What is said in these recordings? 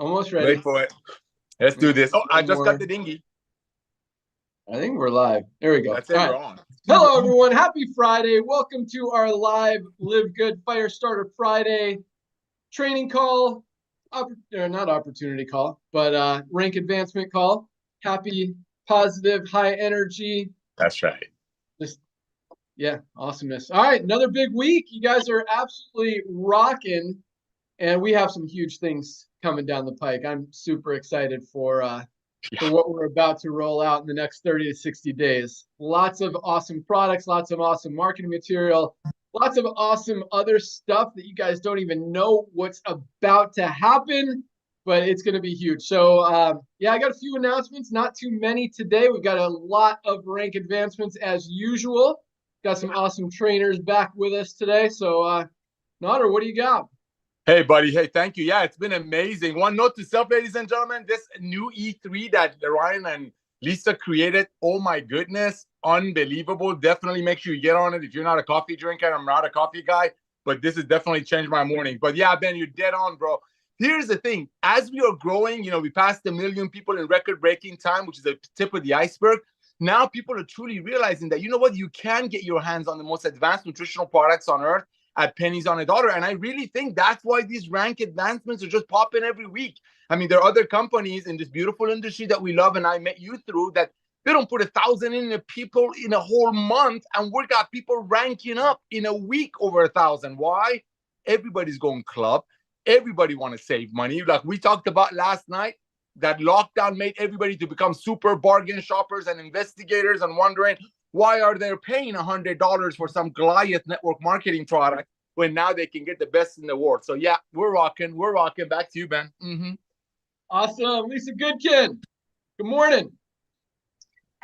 Almost ready. Wait for it. Let's do this. Oh, I just got More. the dinghy. I think we're live. There we go. That's it. All We're right. on. Hello, everyone. Happy Friday. Welcome to our live Live Good Fire Starter Friday training call. Not opportunity call, but rank advancement call. Happy, positive, high energy. That's right. Just, yeah, awesomeness. All right, another big week. You guys are absolutely rocking, and we have some huge things coming down the pike. I'm super excited for what we're about to roll out in the next 30 to 60 days. Lots of awesome products, lots of awesome marketing material, lots of awesome other stuff that you guys don't even know what's about to happen, but it's going to be huge. So, yeah, I got a few announcements, not too many today. We've got a lot of rank advancements as usual. Got some awesome trainers back with us today. So, Nader, what do you got? Hey, buddy. Hey, thank you. Yeah, it's been amazing. One note to self, ladies and gentlemen, this new E3 that Ryan and Lisa created, oh my goodness, unbelievable. Definitely make sure you get on it. If you're not a coffee drinker, I'm not a coffee guy, but this has definitely changed my morning. But yeah, Ben, you're dead on, bro. Here's the thing. As we are growing, we passed 1 million people in record-breaking time, which is the tip of the iceberg. Now people are truly realizing that, you know what, you can get your hands on the most advanced nutritional products on earth at pennies on a dollar. And I really think that's why these rank advancements are just popping every week. I mean, there are other companies in this beautiful industry that we love and I met you through that they don't put 1,000 in people in a whole month, and we got people ranking up in a week over 1,000. Why? Everybody's going club. Everybody want to save money. Like we talked about last night, that lockdown made everybody to become super bargain shoppers and investigators and wondering, why are they paying $100 for some Goliath network marketing product when now they can get the best in the world? So yeah, we're rocking. We're rocking. Back to you, Ben. Awesome. Lisa Goodkin, good morning.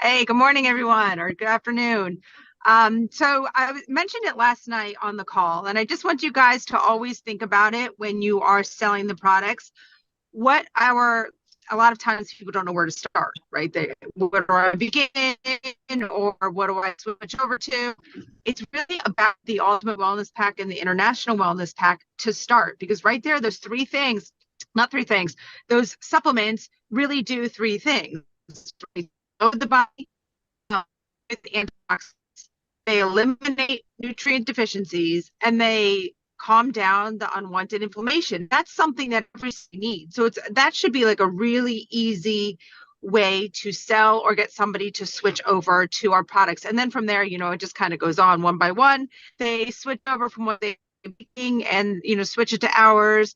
Hey, good morning, everyone, or good afternoon. So I mentioned it last night on the call, and I just want you guys to always think about it when you are selling the products. A lot of times people don't know where to start, right? Where do I begin, or what do I switch over to? It's really about the Ultimate Wellness Pack and the International Wellness Pack to start, because right there, those those supplements really do three things. The body with antioxidants, they eliminate nutrient deficiencies, and they calm down the unwanted inflammation. That's something that everybody needs. So that should be like a really easy way to sell or get somebody to switch over to our products. And then from there, it just kind of goes on one by one. They switch over from what they're making and, switch it to ours.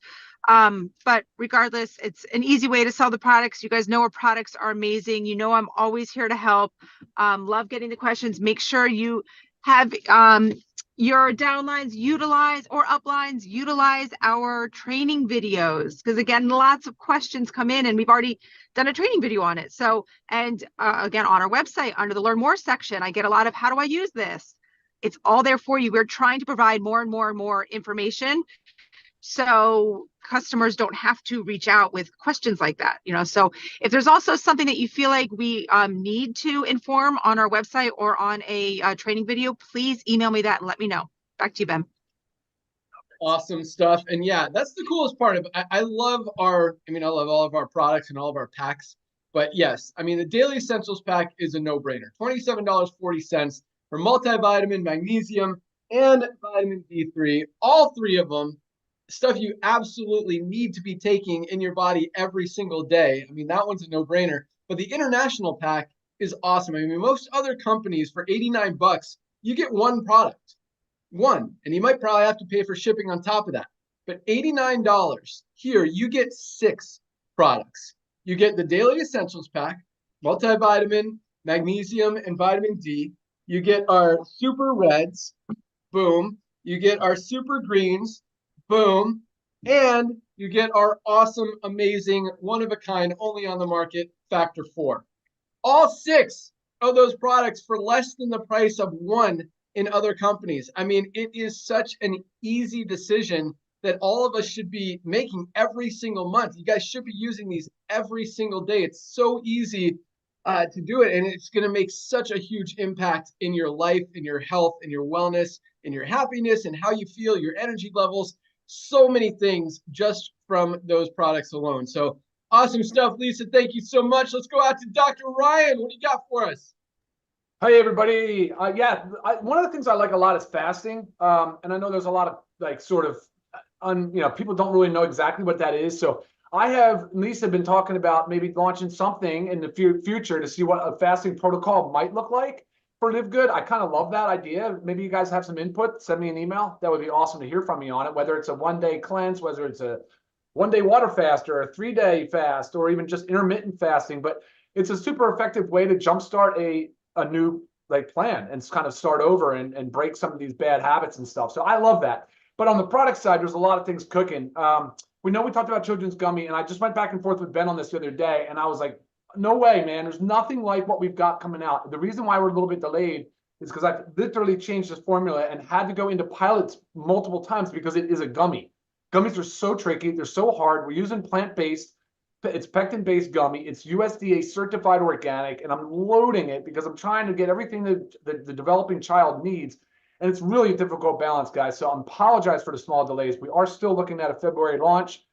But regardless, it's an easy way to sell the products. You guys know our products are amazing. I'm always here to help. Love getting the questions. Make sure you have your downlines or uplines utilize our training videos, because again, lots of questions come in and we've already done a training video on it. So, and again, on our website under the Learn More section, I get a lot of, how do I use this? It's all there for you. We're trying to provide more and more and more information, so customers don't have to reach out with questions like that. So if there's also something that you feel like we need to inform on our website or on a training video, please email me that and let me know. Back to you, Ben. Awesome stuff. And yeah, that's the coolest part of it. I love I love all of our products and all of our packs. But yes, the Daily Essentials Pack is a no-brainer. $27.40 for multivitamin, magnesium, and vitamin D3. All three of them, stuff you absolutely need to be taking in your body every single day. That one's a no-brainer. But the International Pack is awesome. Most other companies for $89, you get one product. One, and you might probably have to pay for shipping on top of that. But $89 here, you get 6 products. You get the Daily Essentials Pack, multivitamin, magnesium, and vitamin D. You get our Super Reds, boom. You get our Super Greens, boom. And you get our awesome, amazing, one-of-a-kind, only on the market, Factor 4. All 6 of those products for less than the price of one in other companies. It is such an easy decision that all of us should be making every single month. You guys should be using these every single day. It's so easy to do it, and it's going to make such a huge impact in your life, in your health, in your wellness, in your happiness, and how you feel, your energy levels. so many things just from those products alone. So awesome stuff, Lisa. Thank you so much. Let's go out to Dr. Ryan. What do you got for us? Hey everybody. One of the things I like a lot is fasting. And I know there's a lot of like sort of people don't really know exactly what that is. So I have Lisa been talking about maybe launching something in the future to see what a fasting protocol might look like for LiveGood. I kind of love that idea. Maybe you guys have some input, send me an email. That would be awesome to hear from you on it, whether it's a 1-day cleanse, whether it's a 1-day water fast or a 3-day fast, or even just intermittent fasting. But it's a super effective way to jumpstart a new like plan and kind of start over and break some of these bad habits and stuff. So I love that. But on the product side, there's a lot of things cooking. We talked about children's gummy, and I just went back and forth with Ben on this the other day, and I was like, no way, man. There's nothing like what we've got coming out. The reason why we're a little bit delayed is because I've literally changed this formula and had to go into pilots multiple times because it is a gummy. Gummies are so tricky. They're so hard. We're using plant-based. It's pectin-based gummy. It's USDA certified organic, and I'm loading it because I'm trying to get everything that the developing child needs. And it's really a difficult balance, guys. So I apologize for the small delays. We are still looking at a February launch.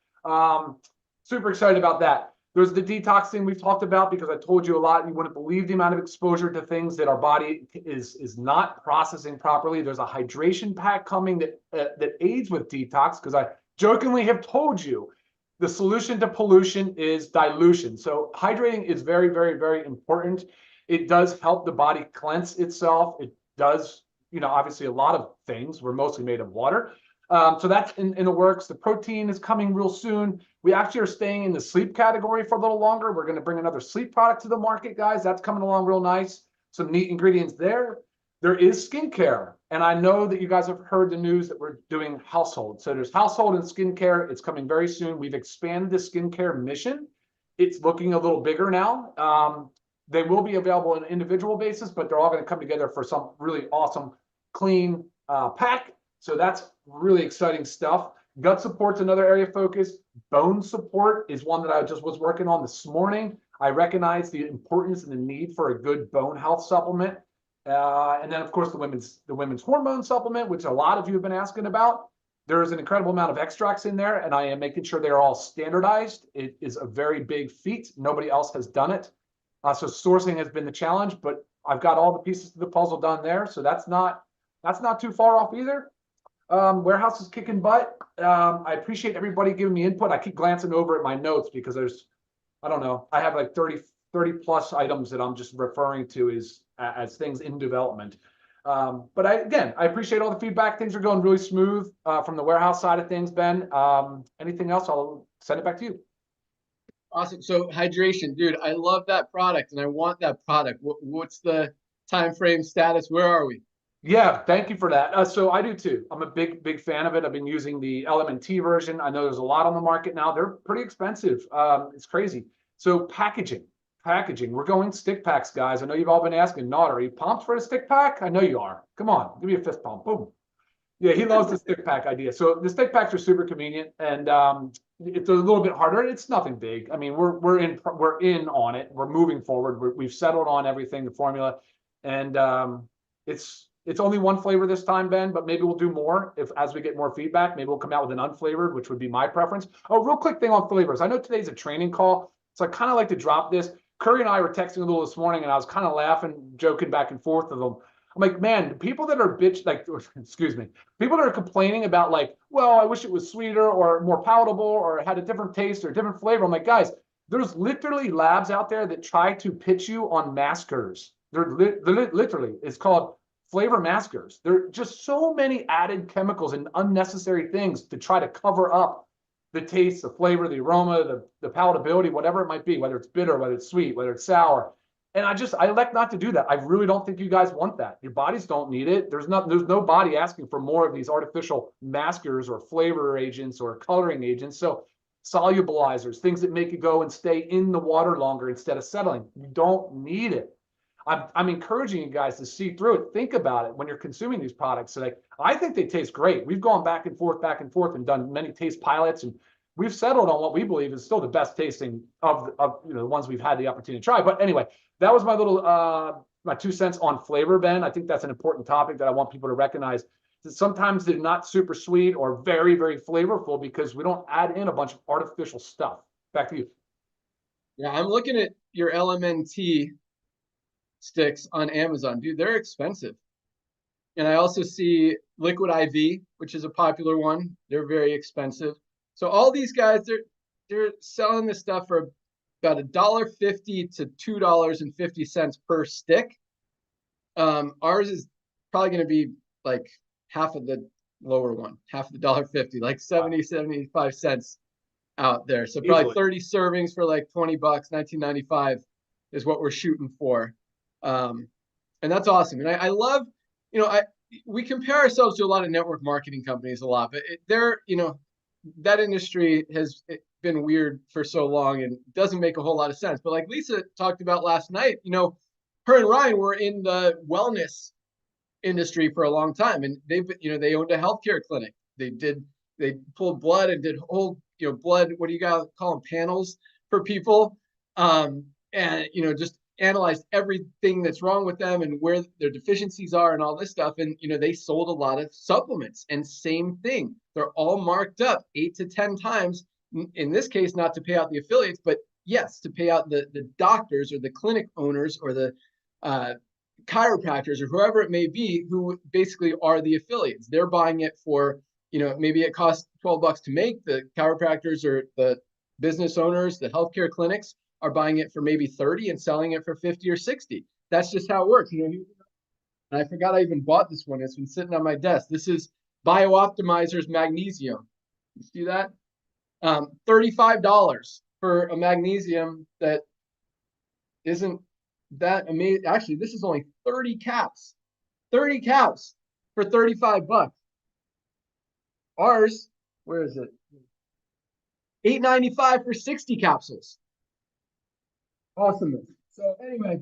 Super excited about that. There's the detox thing we've talked about because I told you a lot. You wouldn't believe the amount of exposure to things that our body is not processing properly. There's a hydration pack coming that aids with detox because I jokingly have told you the solution to pollution is dilution. So hydrating is very, very, very important. It does help the body cleanse itself. It does, obviously a lot of things. We're mostly made of water. So that's in the works. The protein is coming real soon. We actually are staying in the sleep category for a little longer. We're going to bring another sleep product to the market, guys. That's coming along real nice. Some neat ingredients there. There is skincare. And I know that you guys have heard the news that we're doing household. So there's household and skincare. It's coming very soon. We've expanded the skincare mission. It's looking a little bigger now. They will be available on an individual basis, but they're all going to come together for some really awesome, clean pack. So that's really exciting stuff. Gut support's another area of focus. Bone support is one that I just was working on this morning. I recognize the importance and the need for a good bone health supplement. And then, of course, the women's hormone supplement, which a lot of you have been asking about. There is an incredible amount of extracts in there, and I am making sure they're all standardized. It is a very big feat. Nobody else has done it. So sourcing has been the challenge, but I've got all the pieces of the puzzle done there. So that's not too far off either. Warehouse is kicking butt. I appreciate everybody giving me input. I keep glancing over at my notes because I don't know, I have like 30 plus items that I'm just referring to as things in development. But I appreciate all the feedback. Things are going really smooth from the warehouse side of things, Ben. Anything else, I'll send it back to you. Awesome. So hydration, dude, I love that product and I want that product. What's the time frame status? Where are we? Yeah, thank you for that. So I do too. I'm a big fan of it. I've been using the LMNT version. I know there's a lot on the market now. They're pretty expensive. It's crazy. So packaging. We're going stick packs, guys. I know you've all been asking, Nod, are you pumped for a stick pack? I know you are. Come on, give me a fist pump. Boom. Yeah, he loves the stick pack idea. So the stick packs are super convenient, and it's a little bit harder. It's nothing big. I mean, we're in on it. We're moving forward. We've settled on everything, the formula, and it's only one flavor this time, Ben, but maybe we'll do more as we get more feedback. Maybe we'll come out with an unflavored, which would be my preference. Oh, real quick thing on flavors. I know today's a training call, so I kind of like to drop this. Curry and I were texting a little this morning, and I was kind of laughing, joking back and forth with them. I'm like, man, people that are people that are complaining about like, well, I wish it was sweeter or more palatable or had a different taste or a different flavor. I'm like, guys, there's literally labs out there that try to pitch you on maskers. They're literally, it's called flavor maskers. There are just so many added chemicals and unnecessary things to try to cover up the taste, the flavor, the aroma, the palatability, whatever it might be, whether it's bitter, whether it's sweet, whether it's sour. And I elect not to do that. I really don't think you guys want that. Your bodies don't need it. There's no body asking for more of these artificial maskers or flavor agents or coloring agents. So solubilizers, things that make it go and stay in the water longer instead of settling. You don't need it. I'm encouraging you guys to see through it. Think about it when you're consuming these products. So I think they taste great. We've gone back and forth and done many taste pilots, and we've settled on what we believe is still the best tasting of the ones we've had the opportunity to try. But anyway, that was my little my 2 cents on flavor, Ben. I think that's an important topic that I want people to recognize. Sometimes they're not super sweet or very, very flavorful because we don't add in a bunch of artificial stuff. Back to you. Yeah, I'm looking at your LMNT sticks on Amazon. Dude, they're expensive. And I also see Liquid IV, which is a popular one. They're very expensive. So all these guys, they're selling this stuff for about $1.50 to $2.50 per stick. Ours is probably going to be like half of the lower one, half of the $1.50, like 75 cents out there. So probably 30 servings for like 20 bucks, $19.95 is what we're shooting for. And that's awesome. And I love, we compare ourselves to a lot of network marketing companies a lot, but that industry has been weird for so long and doesn't make a whole lot of sense. But like Lisa talked about last night, her and Ryan were in the wellness industry for a long time, and they owned a healthcare clinic. They pulled blood and did whole, blood, what do you guys call them, panels for people, and just analyzed everything that's wrong with them and where their deficiencies are and all this stuff. And they sold a lot of supplements, and same thing, they're all marked up 8 to 10 times. In this case, not to pay out the affiliates, but yes, to pay out the doctors or the clinic owners or the chiropractors or whoever it may be, who basically are the affiliates. They're buying it for, maybe it costs $12 to make. The chiropractors or the business owners, the healthcare clinics, are buying it for maybe 30 and selling it for 50 or 60. That's just how it works. And I forgot I even bought this one. It's been sitting on my desk. This is BioOptimizer's magnesium. You see that? $35 for a magnesium that isn't that amazing. Actually, this is only 30 caps. 30 caps for 35 bucks. Ours, where is it? $8.95 for 60 capsules. Awesomeness. So anyway,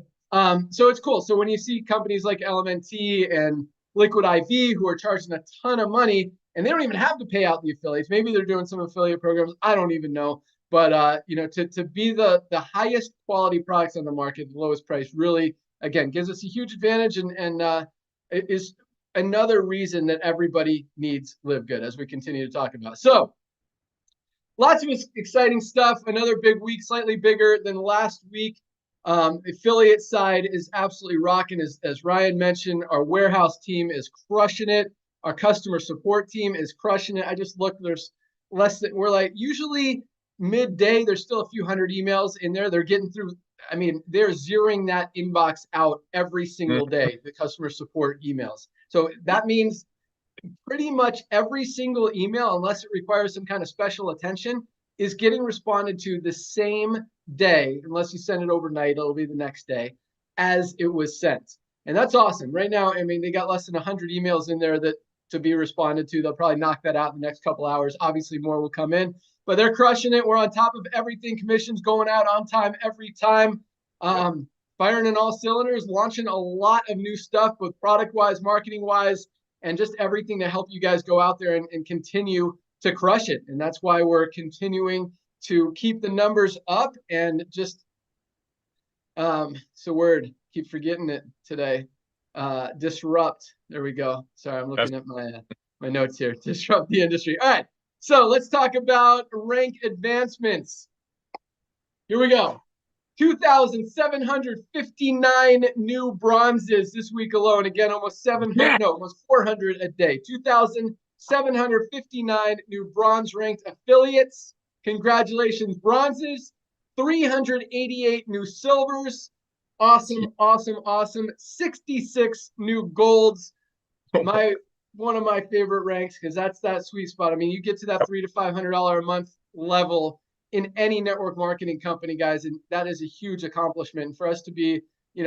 so it's cool. So when you see companies like LMNT and Liquid IV who are charging a ton of money, and they don't even have to pay out the affiliates. Maybe they're doing some affiliate programs. I don't even know. But to be the highest quality products on the market, the lowest price, really, again, gives us a huge advantage, and it is another reason that everybody needs LiveGood, as we continue to talk about. So lots of exciting stuff. Another big week, slightly bigger than last week. Affiliate side is absolutely rocking. As Ryan mentioned, our warehouse team is crushing it. Our customer support team is crushing it. I just looked, there's less than, we're like, usually midday, there's still a few hundred emails in there. They're getting through. I mean, they're zeroing that inbox out every single day, the customer support emails. So that means pretty much every single email, unless it requires some kind of special attention, is getting responded to the same day. Unless you send it overnight, it'll be the next day as it was sent. And that's awesome. Right now, I mean, they got less than 100 emails in there that to be responded to. They'll probably knock that out in the next couple hours. Obviously, more will come in, but they're crushing it. We're on top of everything. Commissions going out on time every time. Firing in all cylinders, launching a lot of new stuff, both product-wise, marketing-wise, and just everything to help you guys go out there and continue to crush it. And that's why we're continuing to keep the numbers up and just, it's a word, keep forgetting it today. Disrupt. There we go. Sorry, I'm looking at my notes here. Disrupt the industry. All right. So let's talk about rank advancements. Here we go. 2,759 new bronzes this week alone. Again, almost 400 a day. 2,759 new bronze ranked affiliates. Congratulations, bronzes. 388 new silvers. Awesome, awesome, awesome. 66 new golds. One of my favorite ranks, because that's that sweet spot. I mean, you get to that $300 to $500 a month level in any network marketing company, guys, and that is a huge accomplishment. And for us to be,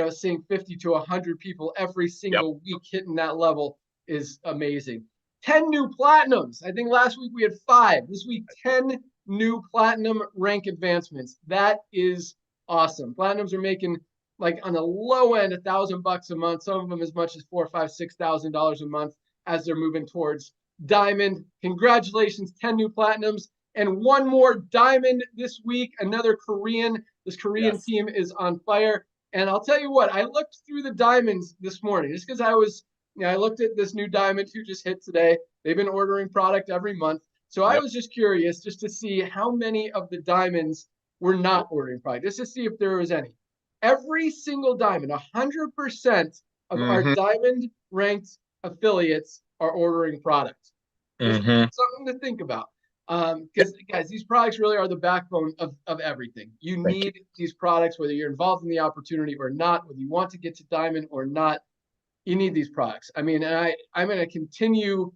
seeing 50 to 100 people every single week hitting that level is amazing. 10 new platinums. I think last week we had 5. This week, 10 new platinum rank advancements. That is awesome. Platinums are making, like, on the low end, $1,000 a month. Some of them as much as $4,000, $5,000, $6,000 a month as they're moving towards diamond. Congratulations, 10 new platinums. And one more diamond this week, another Korean. This Korean team is on fire. And I'll tell you what, I looked through the diamonds this morning just because I was I looked at this new diamond who just hit today. They've been ordering product every month. So I was just curious just to see how many of the diamonds were not ordering product, just to see if there was any. Every single diamond, 100% of our diamond ranked affiliates are ordering product. Just something to think about. Because guys, these products really are the backbone of everything. You need these products, whether you're involved in the opportunity or not, whether you want to get to diamond or not, you need these products. I mean, and I'm going to continue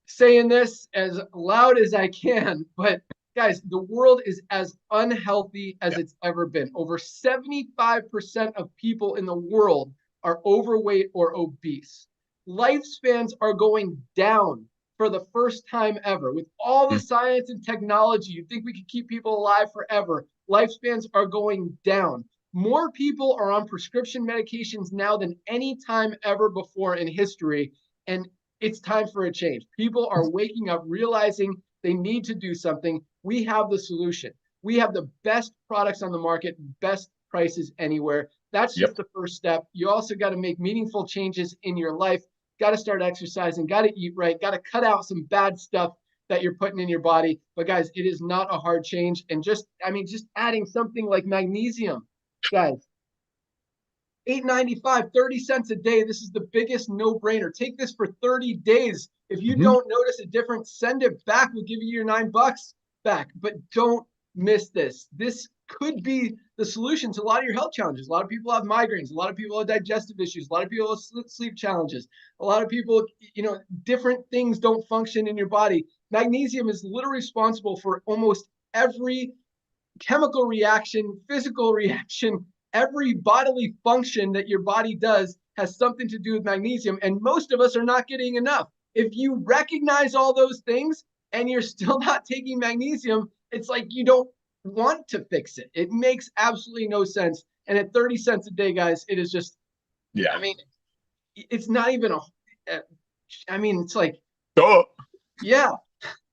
saying this as loud as I can, but guys, the world is as unhealthy as it's ever been. Over 75% of people in the world are overweight or obese. Lifespans are going down for the first time ever. With all the science and technology, you'd think we could keep people alive forever. Lifespans are going down. More people are on prescription medications now than any time ever before in history. And it's time for a change. People are waking up, realizing they need to do something. We have the solution. We have the best products on the market, best prices anywhere. That's just the first step. You also got to make meaningful changes in your life. Got to start exercising, got to eat right, got to cut out some bad stuff that you're putting in your body. But guys, it is not a hard change. And just adding something like magnesium, guys, $8.95, 30 cents a day. This is the biggest no-brainer. Take this for 30 days. If you don't notice a difference, send it back. We'll give you your $9 back. But don't miss this. This could be the solution to a lot of your health challenges. A lot of people have migraines. A lot of people have digestive issues. A lot of people have sleep challenges. A lot of people, different things don't function in your body. Magnesium is literally responsible for almost every chemical reaction, physical reaction, every bodily function that your body does has something to do with magnesium. And most of us are not getting enough. If you recognize all those things and you're still not taking magnesium, it's like you don't want to fix it. It makes absolutely no sense. And at 30 cents a day, guys, it is just, I mean, it's not even it's like,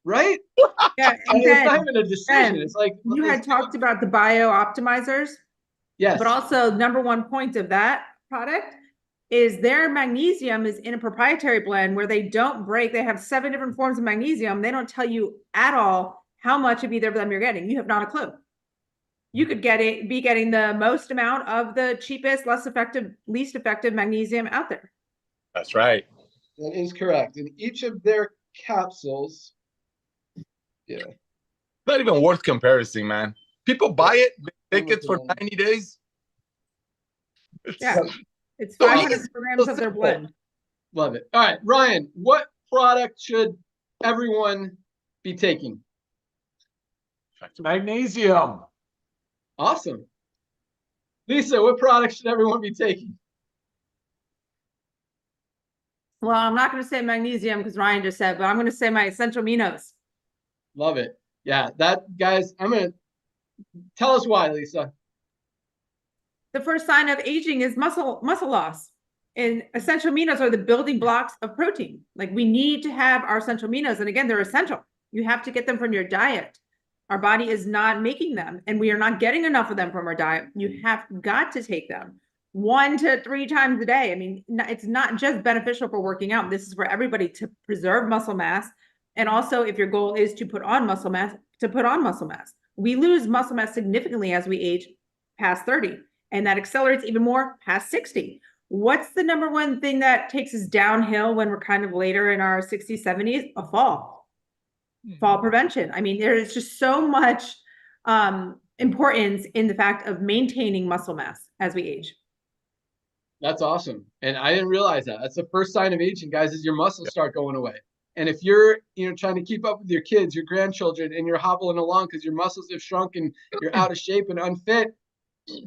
right? Yeah, it's not even a decision. It's like you had talked about the bio optimizers. Yes. But also, number one point of that product is their magnesium is in a proprietary blend where they don't break. They have 7 different forms of magnesium. They don't tell you at all how much of either of them you're getting. You have not a clue. You could be getting the most amount of the cheapest, least effective magnesium out there. That's right. That is correct. In each of their capsules, not even worth comparison, man. People buy it, they take it for 90 days. It's 500 grams of their blend. Love it. All right, Ryan, what product should everyone be taking? Magnesium. Awesome. Lisa, what product should everyone be taking? Well, I'm not going to say magnesium because Ryan just said, but I'm going to say my essential aminos. Love it. Yeah, guys, I'm going to tell us why, Lisa. The first sign of aging is muscle loss. And essential aminos are the building blocks of protein. Like, we need to have our essential aminos. And again, they're essential. You have to get them from your diet. Our body is not making them, and we are not getting enough of them from our diet. You have got to take them 1 to 3 times a day. I mean, it's not just beneficial for working out. This is for everybody to preserve muscle mass. And also, if your goal is to put on muscle mass, We lose muscle mass significantly as we age past 30, and that accelerates even more past 60. What's the number one thing that takes us downhill when we're kind of later in our 60s, 70s? A fall. Fall prevention. I mean, there is just so much importance in the fact of maintaining muscle mass as we age. That's awesome. And I didn't realize that. That's the first sign of aging, guys, is your muscles start going away. And if you're, trying to keep up with your kids, your grandchildren, and you're hobbling along because your muscles have shrunk and you're out of shape and unfit,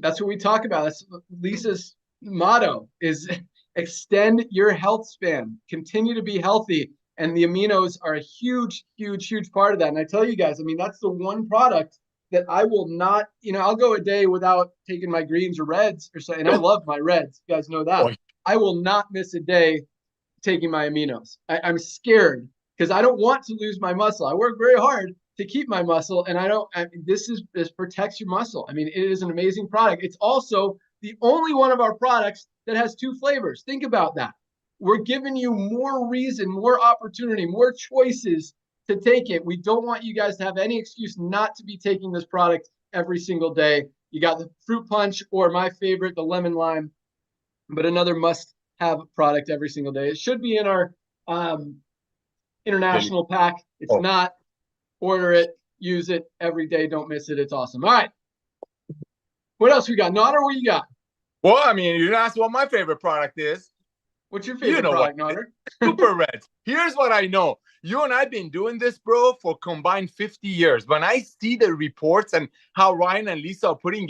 that's what we talk about. That's Lisa's motto is extend your health span, continue to be healthy. And the aminos are a huge, huge, huge part of that. And I tell you guys, I mean, that's the one product that I will not, I'll go a day without taking my greens or reds or something. And I love my reds. You guys know that. I will not miss a day taking my aminos. I'm scared because I don't want to lose my muscle. I work very hard to keep my muscle, and this protects your muscle. I mean, it is an amazing product. It's also the only one of our products that has 2 flavors. Think about that. we're giving you more reason, more opportunity, more choices to take it. We don't want you guys to have any excuse not to be taking this product every single day. You got the fruit punch, or my favorite, the lemon lime, but another must-have product every single day. It should be in our international pack. It's not. Order it, use it every day. Don't miss it. It's awesome. All right. What else we got? Nodder, what you got? Well, I mean, you asked what my favorite product is. What's your favorite product, Nodder? Super Reds. Here's what I know. You and I have been doing this, bro, for combined 50 years. When I see the reports and how Ryan and Lisa are putting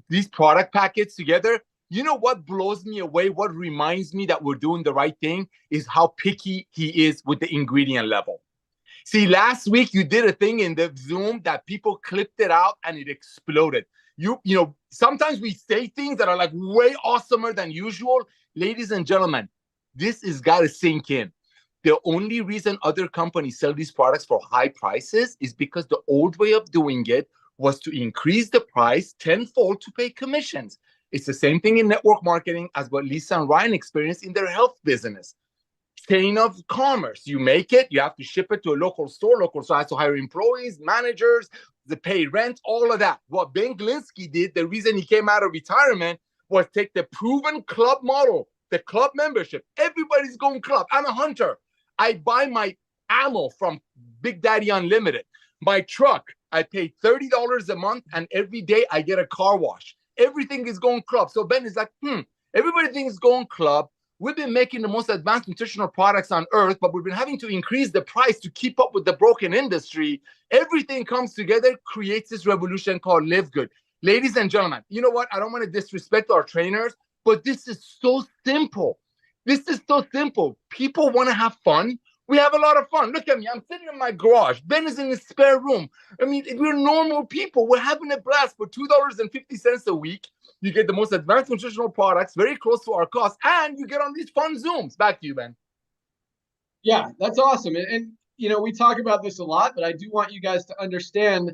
these product packets together, you know what blows me away? What reminds me that we're doing the right thing is how picky he is with the ingredient level. See, last week you did a thing in the Zoom that people clipped it out and it exploded. You know, sometimes we say things that are like way awesomer than usual. Ladies and gentlemen, this has got to sink in. The only reason other companies sell these products for high prices is because the old way of doing it was to increase the price tenfold to pay commissions. It's the same thing in network marketing as what Lisa and Ryan experienced in their health business. Chain of commerce. You make it, you have to ship it to a local store. Local store has to hire employees, managers, the pay rent, all of that. What Ben Glinsky did, the reason he came out of retirement, was take the proven club model, the club membership. Everybody's going club. I'm a hunter. I buy my ammo from Big Daddy Unlimited. My truck, I pay $30 a month, and every day I get a car wash. Everything is going club. So Ben is like, everybody thinks it's going club. We've been making the most advanced nutritional products on earth, but we've been having to increase the price to keep up with the broken industry. Everything comes together, creates this revolution called LiveGood. Ladies and gentlemen, you know what? I don't want to disrespect our trainers, but this is so simple. This is so simple. People want to have fun. We have a lot of fun. Look at me. I'm sitting in my garage. Ben is in his spare room. I mean, we're normal people. We're having a blast for $2.50 a week. You get the most advanced nutritional products, very close to our cost, and you get on these fun Zooms. Back to you, Ben. Yeah, that's awesome. And you know, we talk about this a lot, but I do want you guys to understand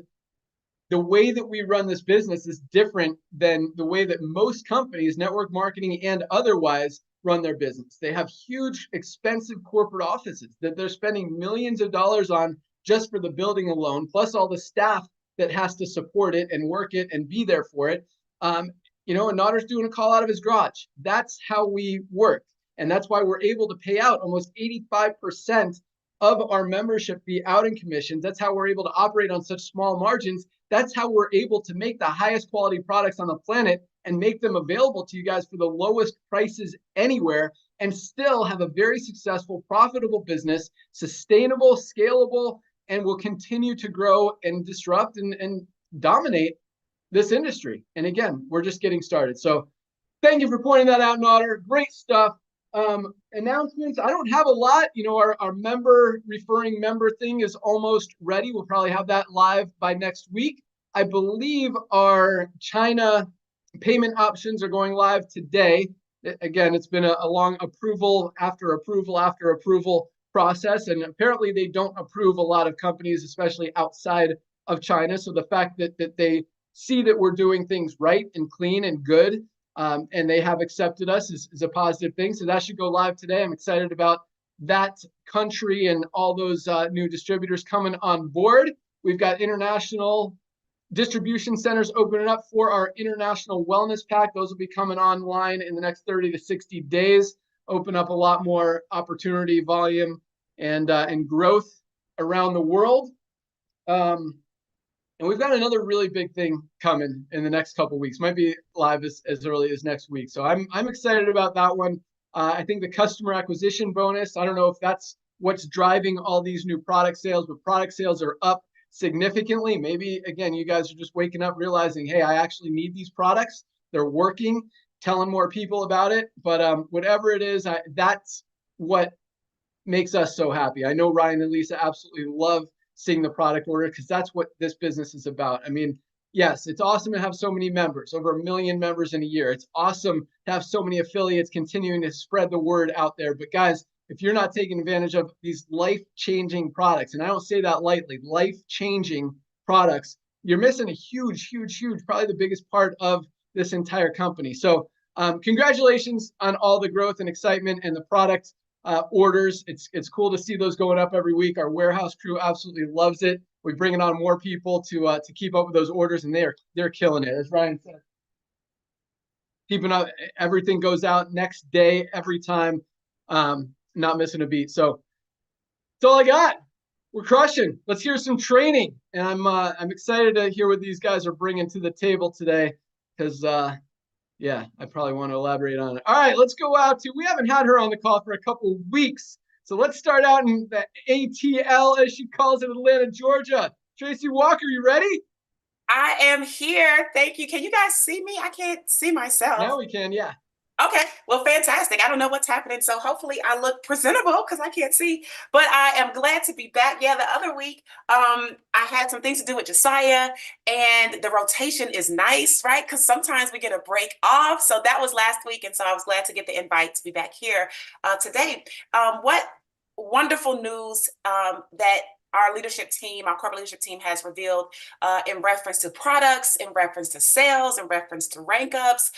the way that we run this business is different than the way that most companies, network marketing and otherwise, run their business. They have huge, expensive corporate offices that they're spending millions of dollars on just for the building alone, plus all the staff that has to support it and work it and be there for it. You know, and Nodder's doing a call out of his garage. That's how we work. And that's why we're able to pay out almost 85% of our membership fee out in commissions. That's how we're able to operate on such small margins. That's how we're able to make the highest quality products on the planet and make them available to you guys for the lowest prices anywhere, and still have a very successful, profitable business, sustainable, scalable, and will continue to grow and disrupt and dominate this industry. And again, we're just getting started. So thank you for pointing that out, Nodder. Great stuff. Announcements, I don't have a lot. You know, our member referring member thing is almost ready. We'll probably have that live by next week. I believe our China payment options are going live today. Again, it's been a long approval after approval after approval process. And apparently they don't approve a lot of companies, especially outside of China. So the fact that they see that we're doing things right and clean and good, and they have accepted us is a positive thing. So that should go live today. I'm excited about that country and all those new distributors coming on board. We've got international distribution centers opening up for our international wellness pack. Those will be coming online in the next 30 to 60 days. Open up a lot more opportunity, volume, and growth around the world. And we've got another really big thing coming in the next couple of weeks. Might be live as early as next week. So I'm excited about that one. I think the customer acquisition bonus, I don't know if that's what's driving all these new product sales, but product sales are up significantly. Maybe, again, you guys are just waking up realizing, hey, I actually need these products. They're working, telling more people about it. But whatever it is, that's what makes us so happy. I know Ryan and Lisa absolutely love seeing the product order because that's what this business is about. I mean, yes, it's awesome to have so many members, over 1 million members in a year. It's awesome to have so many affiliates continuing to spread the word out there. But guys, if you're not taking advantage of these life-changing products, and I don't say that lightly, life-changing products, you're missing a huge, probably the biggest part of this entire company. So congratulations on all the growth and excitement and the product orders. It's cool to see those going up every week. Our warehouse crew absolutely loves it. We're bringing on more people to keep up with those orders, and they're killing it. As Ryan said, keeping up, everything goes out next day every time, not missing a beat. So that's all I got. We're crushing. Let's hear some training, and I'm excited to hear what these guys are bringing to the table today, because yeah, I probably want to elaborate on it. All right, let's go out to, we haven't had her on the call for a couple of weeks. So let's start out in the ATL, as she calls it, Atlanta, Georgia. Tracy Walker, you ready? I am here. Thank you. Can you guys see me? I can't see myself. Now we can, yeah. Okay, well, fantastic. I don't know what's happening, so hopefully I look presentable because I can't see, but I am glad to be back. Yeah, the other week, I had some things to do with Josiah, and the rotation is nice, right? Because sometimes we get a break off. So that was last week, and so I was glad to get the invite to be back here today. What wonderful news that our leadership team, our corporate leadership team has revealed in reference to products, in reference to sales, in reference to rank ups,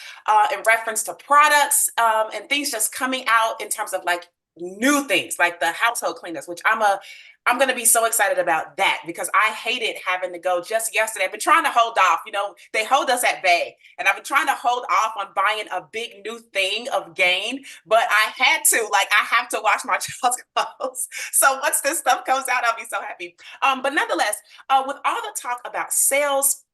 in reference to products, and things just coming out in terms of like new things like the household cleaners, which I'm going to be so excited about that because I hated having to go just yesterday. I've been trying to hold off, they hold us at bay, and I've been trying to hold off on buying a big new thing of gain, but I had to, I have to wash my child's clothes. So once this stuff comes out, I'll be so happy. But nonetheless, with all the talk about sales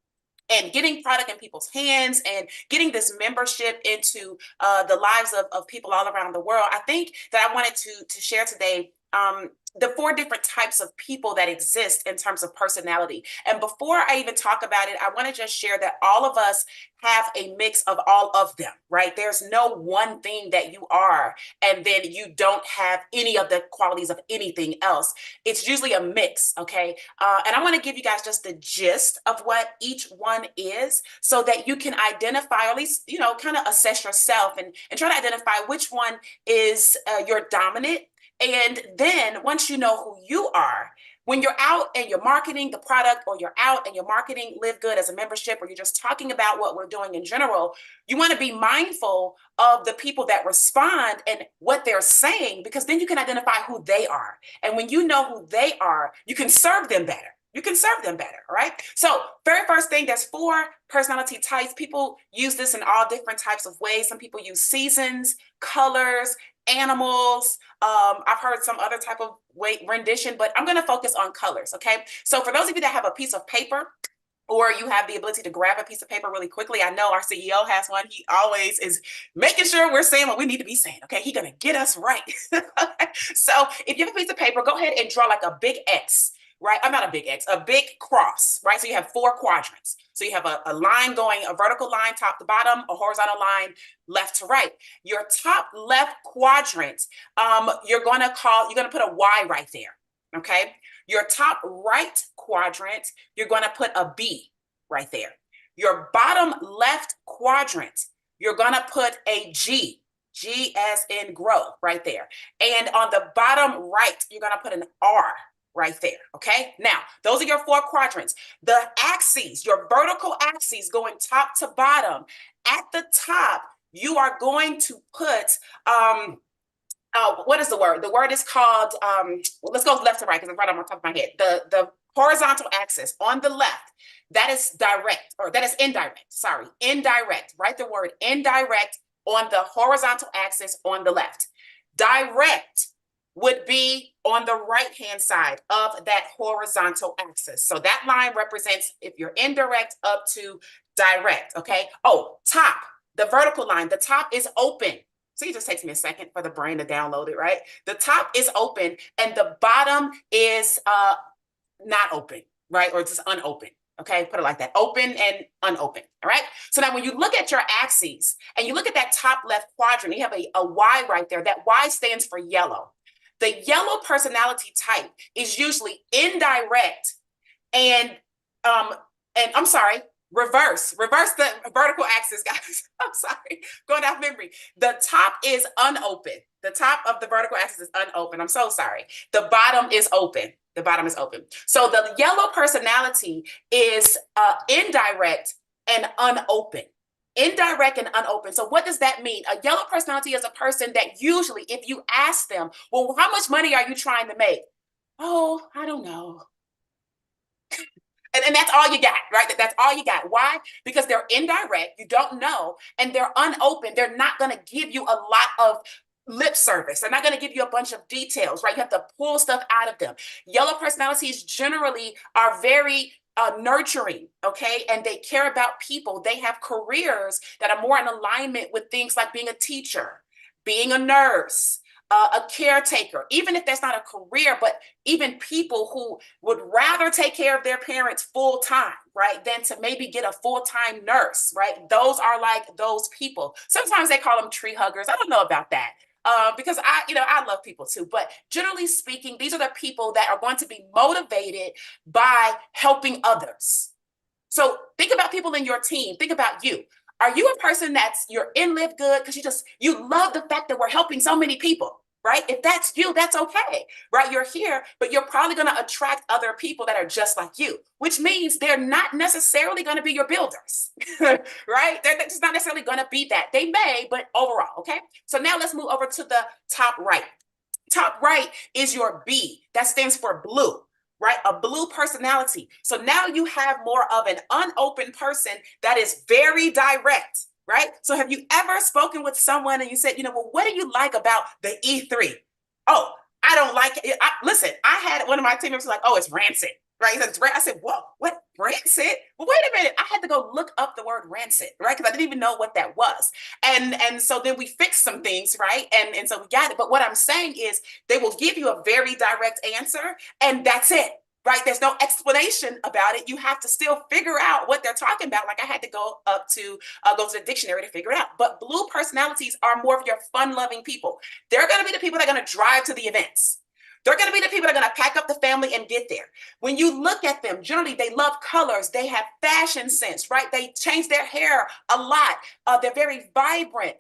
and getting product in people's hands and getting this membership into the lives of people all around the world, I think that I wanted to share today the 4 different types of people that exist in terms of personality. And before I even talk about it, I want to just share that all of us have a mix of all of them, right? There's no one thing that you are, and then you don't have any of the qualities of anything else. It's usually a mix, okay? And I want to give you guys just the gist of what each one is so that you can identify, or at least, kind of assess yourself and try to identify which one is your dominant. And then once you know who you are, when you're out and you're marketing the product, or you're out and you're marketing LiveGood as a membership, or you're just talking about what we're doing in general, you want to be mindful of the people that respond and what they're saying, because then you can identify who they are. And when you know who they are, you can serve them better. You can serve them better, all right? So very first thing, there's 4 personality types. People use this in all different types of ways. Some people use seasons, colors, animals. I've heard some other type of rendition, but I'm going to focus on colors, okay? So for those of you that have a piece of paper, or you have the ability to grab a piece of paper really quickly, I know our CEO has one. He always is making sure we're saying what we need to be saying, okay? He's going to get us right. So if you have a piece of paper, go ahead and draw like a big X, right? I'm not a big X, a big cross, right? So you have 4 quadrants. So you have a line going, a vertical line, top to bottom, a horizontal line, left to right. Your top left quadrant, you're going to put a Y right there, okay? Your top right quadrant, you're going to put a B right there. Your bottom left quadrant, you're going to put a G as in grow right there. And on the bottom right, you're going to put an R right there, okay? Now, those are your 4 quadrants. The axes, your vertical axes going top to bottom. At the top, you are going to put, what is the word? The word is called, let's go left to right because it's right on the top of my head. The horizontal axis on the left, that is direct, or that is indirect, sorry, indirect. Write the word indirect on the horizontal axis on the left. Direct would be on the right-hand side of that horizontal axis. So that line represents if you're indirect up to direct, okay? Oh, top, the vertical line, the top is open. So it just takes me a second for the brain to download it, right? The top is open and the bottom is not open, right? Or just unopened. Okay, put it like that, open and unopened, all right? So now when you look at your axes and you look at that top left quadrant, you have a Y right there. That Y stands for yellow. The yellow personality type is usually indirect and I'm sorry, reverse the vertical axis, guys. I'm sorry, going off memory. The top is unopened. The top of the vertical axis is unopened. I'm so sorry. The bottom is open. The bottom is open. So the yellow personality is indirect and unopened. Indirect and unopen. So what does that mean? A yellow personality is a person that usually, if you ask them, well, how much money are you trying to make? Oh, I don't know. And that's all you got, right? That's all you got. Why? Because they're indirect, you don't know, and they're unopen. They're not going to give you a lot of lip service. They're not going to give you a bunch of details, right? You have to pull stuff out of them. Yellow personalities generally are very nurturing, okay? And they care about people. They have careers that are more in alignment with things like being a teacher, being a nurse, a caretaker, even if that's not a career, but even people who would rather take care of their parents full time, right, than to maybe get a full-time nurse, right? Those are like those people. Sometimes they call them tree huggers. I don't know about that. Because I love people too, but generally speaking, these are the people that are going to be motivated by helping others. So think about people in your team. Think about you. Are you a person you're in LiveGood because you love the fact that we're helping so many people, right? If that's you, that's okay, right? You're here, but you're probably going to attract other people that are just like you, which means they're not necessarily going to be your builders, right? They're just not necessarily going to be that. They may, but overall, okay? So now let's move over to the top right. Top right is your B. That stands for blue. Right? A blue personality. So now you have more of an unopened person that is very direct, right? So have you ever spoken with someone and you said, well, what do you like about the E3? Oh, I don't like it. Listen, I had one of my team members like, oh, it's rancid, right? I said, whoa, what, rancid? Well, wait a minute. I had to go look up the word rancid, right? Because I didn't even know what that was. And so then we fixed some things, right? And so we got it. But what I'm saying is they will give you a very direct answer and that's it. Right? There's no explanation about it. You have to still figure out what they're talking about. Like I had to go to the dictionary to figure it out. But blue personalities are more of your fun-loving people. They're going to be the people that are going to drive to the events. They're going to be the people that are going to pack up the family and get there. When you look at them, generally, they love colors. They have fashion sense, right? They change their hair a lot. They're very vibrant.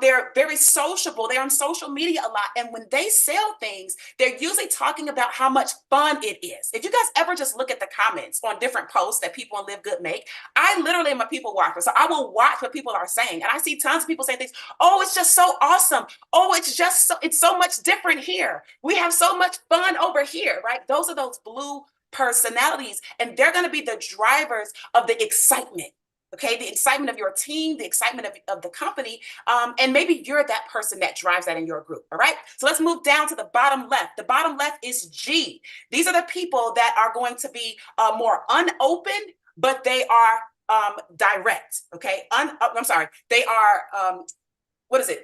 They're very sociable. They're on social media a lot. And when they sell things, they're usually talking about how much fun it is. If you guys ever just look at the comments on different posts that people on LiveGood make, I literally am a people watcher. So I will watch what people are saying. And I see tons of people saying things, oh, it's just so awesome. Oh, it's so much different here. We have so much fun over here, right? Those are those blue personalities, and they're going to be the drivers of the excitement. Okay, the excitement of your team, the excitement of the company, and maybe you're that person that drives that in your group. All right, so let's move down to the bottom left. The bottom left is G. These are the people that are going to be more unopened, but they are direct. Okay, I'm sorry, they are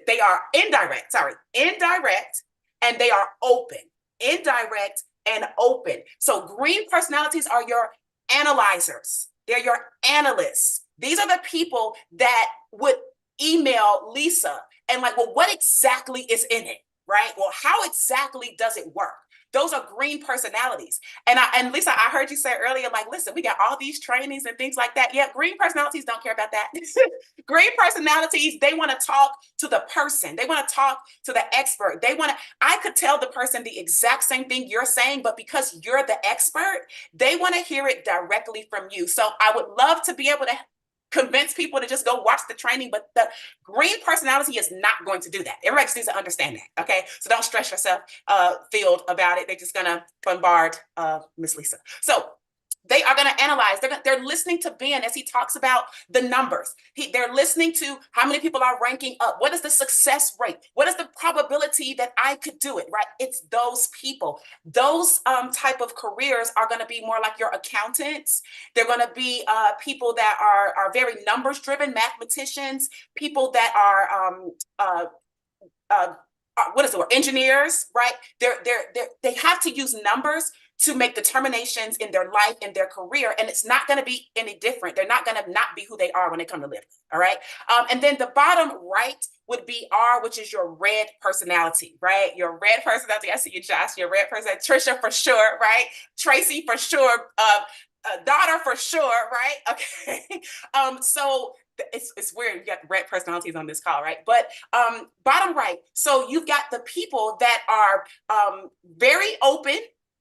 they are indirect. Sorry, indirect, and they are open. Indirect and open. So green personalities are your analyzers. They're your analysts. These are the people that would email Lisa and like, well, what exactly is in it, right? Well, how exactly does it work? Those are green personalities. And Lisa, I heard you say earlier, like, listen, we got all these trainings and things like that. Yeah, green personalities don't care about that. Green personalities, they want to talk to the person. They want to talk to the expert. I could tell the person the exact same thing you're saying, but because you're the expert, they want to hear it directly from you. So I would love to be able to convince people to just go watch the training, but the green personality is not going to do that. Everybody just needs to understand that, okay? So don't stress yourself, Field, about it. They're just gonna bombard Miss Lisa. So they are going to analyze. They're listening to Ben as he talks about the numbers. They're listening to how many people are ranking up. What is the success rate? What is the probability that I could do it, right? It's those people. Those type of careers are going to be more like your accountants. They're going to be people that are very numbers driven, mathematicians, people that are what is the word? Engineers, right? They have to use numbers to make determinations in their life, in their career, and it's not going to be any different. They're not going to not be who they are when they come to live. All right. And then the bottom right would be R, which is your red personality, right? Your red personality. I see you, Josh. Your red personality. Trisha for sure, right? Tracy for sure. Daughter for sure, right? Okay. So it's weird. You got red personalities on this call, right? But bottom right. So you've got the people that are very open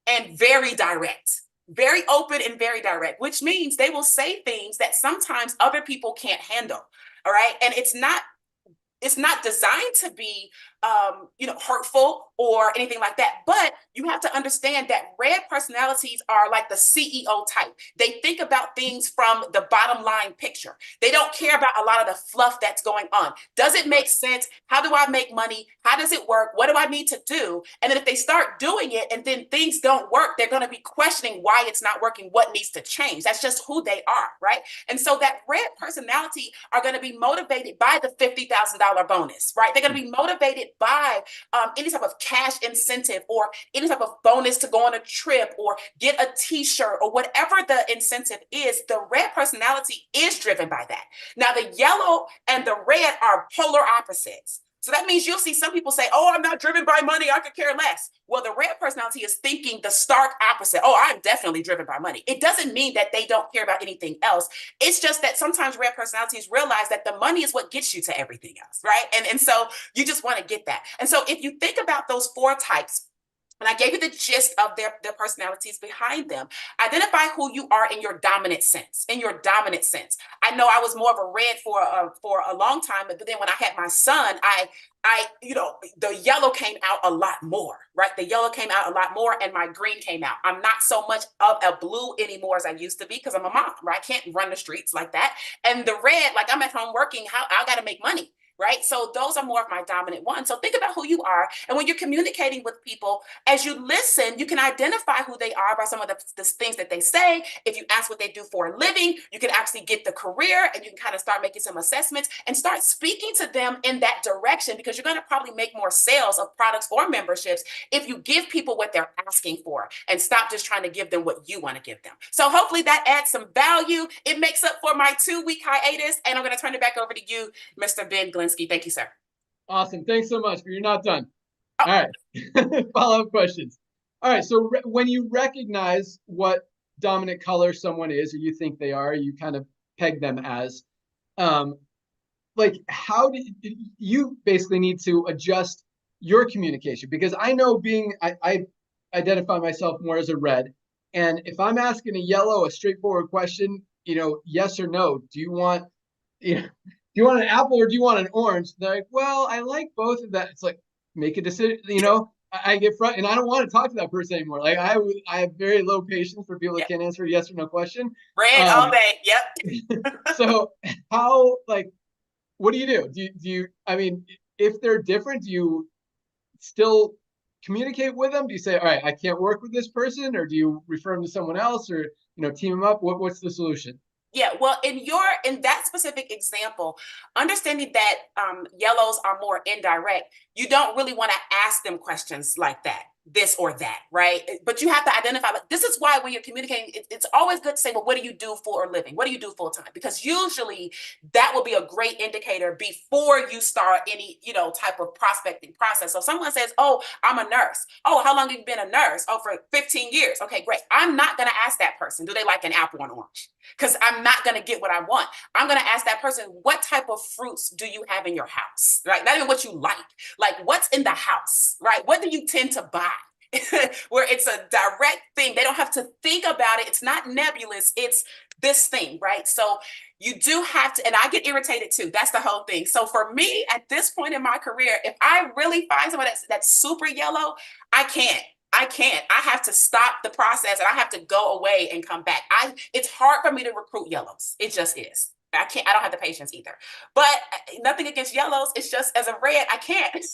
and very direct. very open and very direct, which means they will say things that sometimes other people can't handle. All right. And it's not designed to be, hurtful or anything like that. But you have to understand that red personalities are like the CEO type. They think about things from the bottom line picture. They don't care about a lot of the fluff that's going on. Does it make sense? How do I make money? How does it work? What do I need to do? And then if they start doing it and then things don't work, they're going to be questioning why it's not working, what needs to change. That's just who they are, right? And so that red personality are going to be motivated by the $50,000 bonus, right? They're going to be motivated by any type of cash incentive or any type of bonus to go on a trip or get a t-shirt or whatever the incentive is. The red personality is driven by that. Now, the yellow and the red are polar opposites. So that means you'll see some people say, oh, I'm not driven by money, I could care less. Well, the red personality is thinking the stark opposite. Oh, I'm definitely driven by money. It doesn't mean that they don't care about anything else. It's just that sometimes red personalities realize that the money is what gets you to everything else, right? And so you just want to get that. And so if you think about those 4 types, and I gave you the gist of their personalities behind them. Identify who you are in your dominant sense. In your dominant sense. I know I was more of a red for a long time, but then when I had my son, the yellow came out a lot more, right? The yellow came out a lot more, and my green came out. I'm not so much of a blue anymore as I used to be because I'm a mom, right? I can't run the streets like that. And the red, like I'm at home working, I got to make money. Right? So those are more of my dominant ones. So think about who you are. And when you're communicating with people, as you listen, you can identify who they are by some of the things that they say. If you ask what they do for a living, you can actually get the career and you can kind of start making some assessments and start speaking to them in that direction, because you're going to probably make more sales of products or memberships if you give people what they're asking for and stop just trying to give them what you want to give them. So hopefully that adds some value. It makes up for my 2-week hiatus. And I'm going to turn it back over to you, Mr. Ben Glinsky. Thank you, sir. Awesome. Thanks so much, but you're not done. Oh. All right. Follow-up questions. All right. So when you recognize what dominant color someone is, or you think they are, you kind of peg them as, like, how do you basically need to adjust your communication? Because I know I identify myself more as a red. And if I'm asking a yellow, a straightforward question, yes or no, do you want an apple or do you want an orange? They're like, well, I like both of that. It's like, make a decision. I get front, and I don't want to talk to that person anymore. Like I have very low patience for people that can't answer a yes or no question. Red all day. Yep. So how, what do you do? Do you, I mean, if they're different, do you still communicate with them? Do you say, all right, I can't work with this person, or do you refer them to someone else, or team them up? What's the solution? Yeah, well, in that specific example, understanding that yellows are more indirect, you don't really want to ask them questions like that, this or that, right? But you have to identify, this is why when you're communicating, it's always good to say, well, what do you do for a living? What do you do full time? Because usually that will be a great indicator before you start any, type of prospecting process. So if someone says, oh, I'm a nurse. Oh, how long have you been a nurse? Oh, for 15 years. Okay, great. I'm not going to ask that person, do they like an apple and orange? Because I'm not going to get what I want. I'm going to ask that person, what type of fruits do you have in your house? Right? Not even what you like what's in the house, right? What do you tend to buy? Where it's a direct thing. They don't have to think about it. It's not nebulous. It's this thing, right? So you do have to, and I get irritated too. That's the whole thing. So for me, at this point in my career, if I really find someone that's super yellow, I can't. I have to stop the process and I have to go away and come back. It's hard for me to recruit yellows. It just is. I don't have the patience either. But nothing against yellows. It's just, as a red, I can't.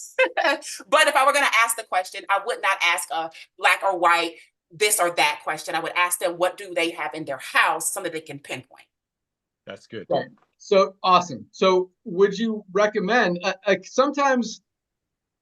But if I were going to ask the question, I would not ask a black or white, this or that question. I would ask them, what do they have in their house, so that they can pinpoint. That's good. Right. So awesome. So would you recommend, sometimes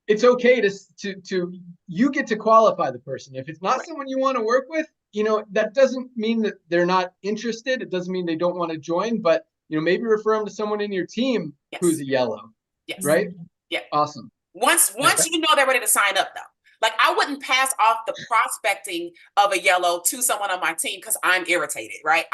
it's okay to you get to qualify the person. If it's not someone you want to work with, that doesn't mean that they're not interested. It doesn't mean they don't want to join, but maybe refer them to someone in your team who's a yellow. Yes. Right? Yeah. Awesome. Once they're ready to sign up, though. Like, I wouldn't pass off the prospecting of a yellow to someone on my team because I'm irritated, right?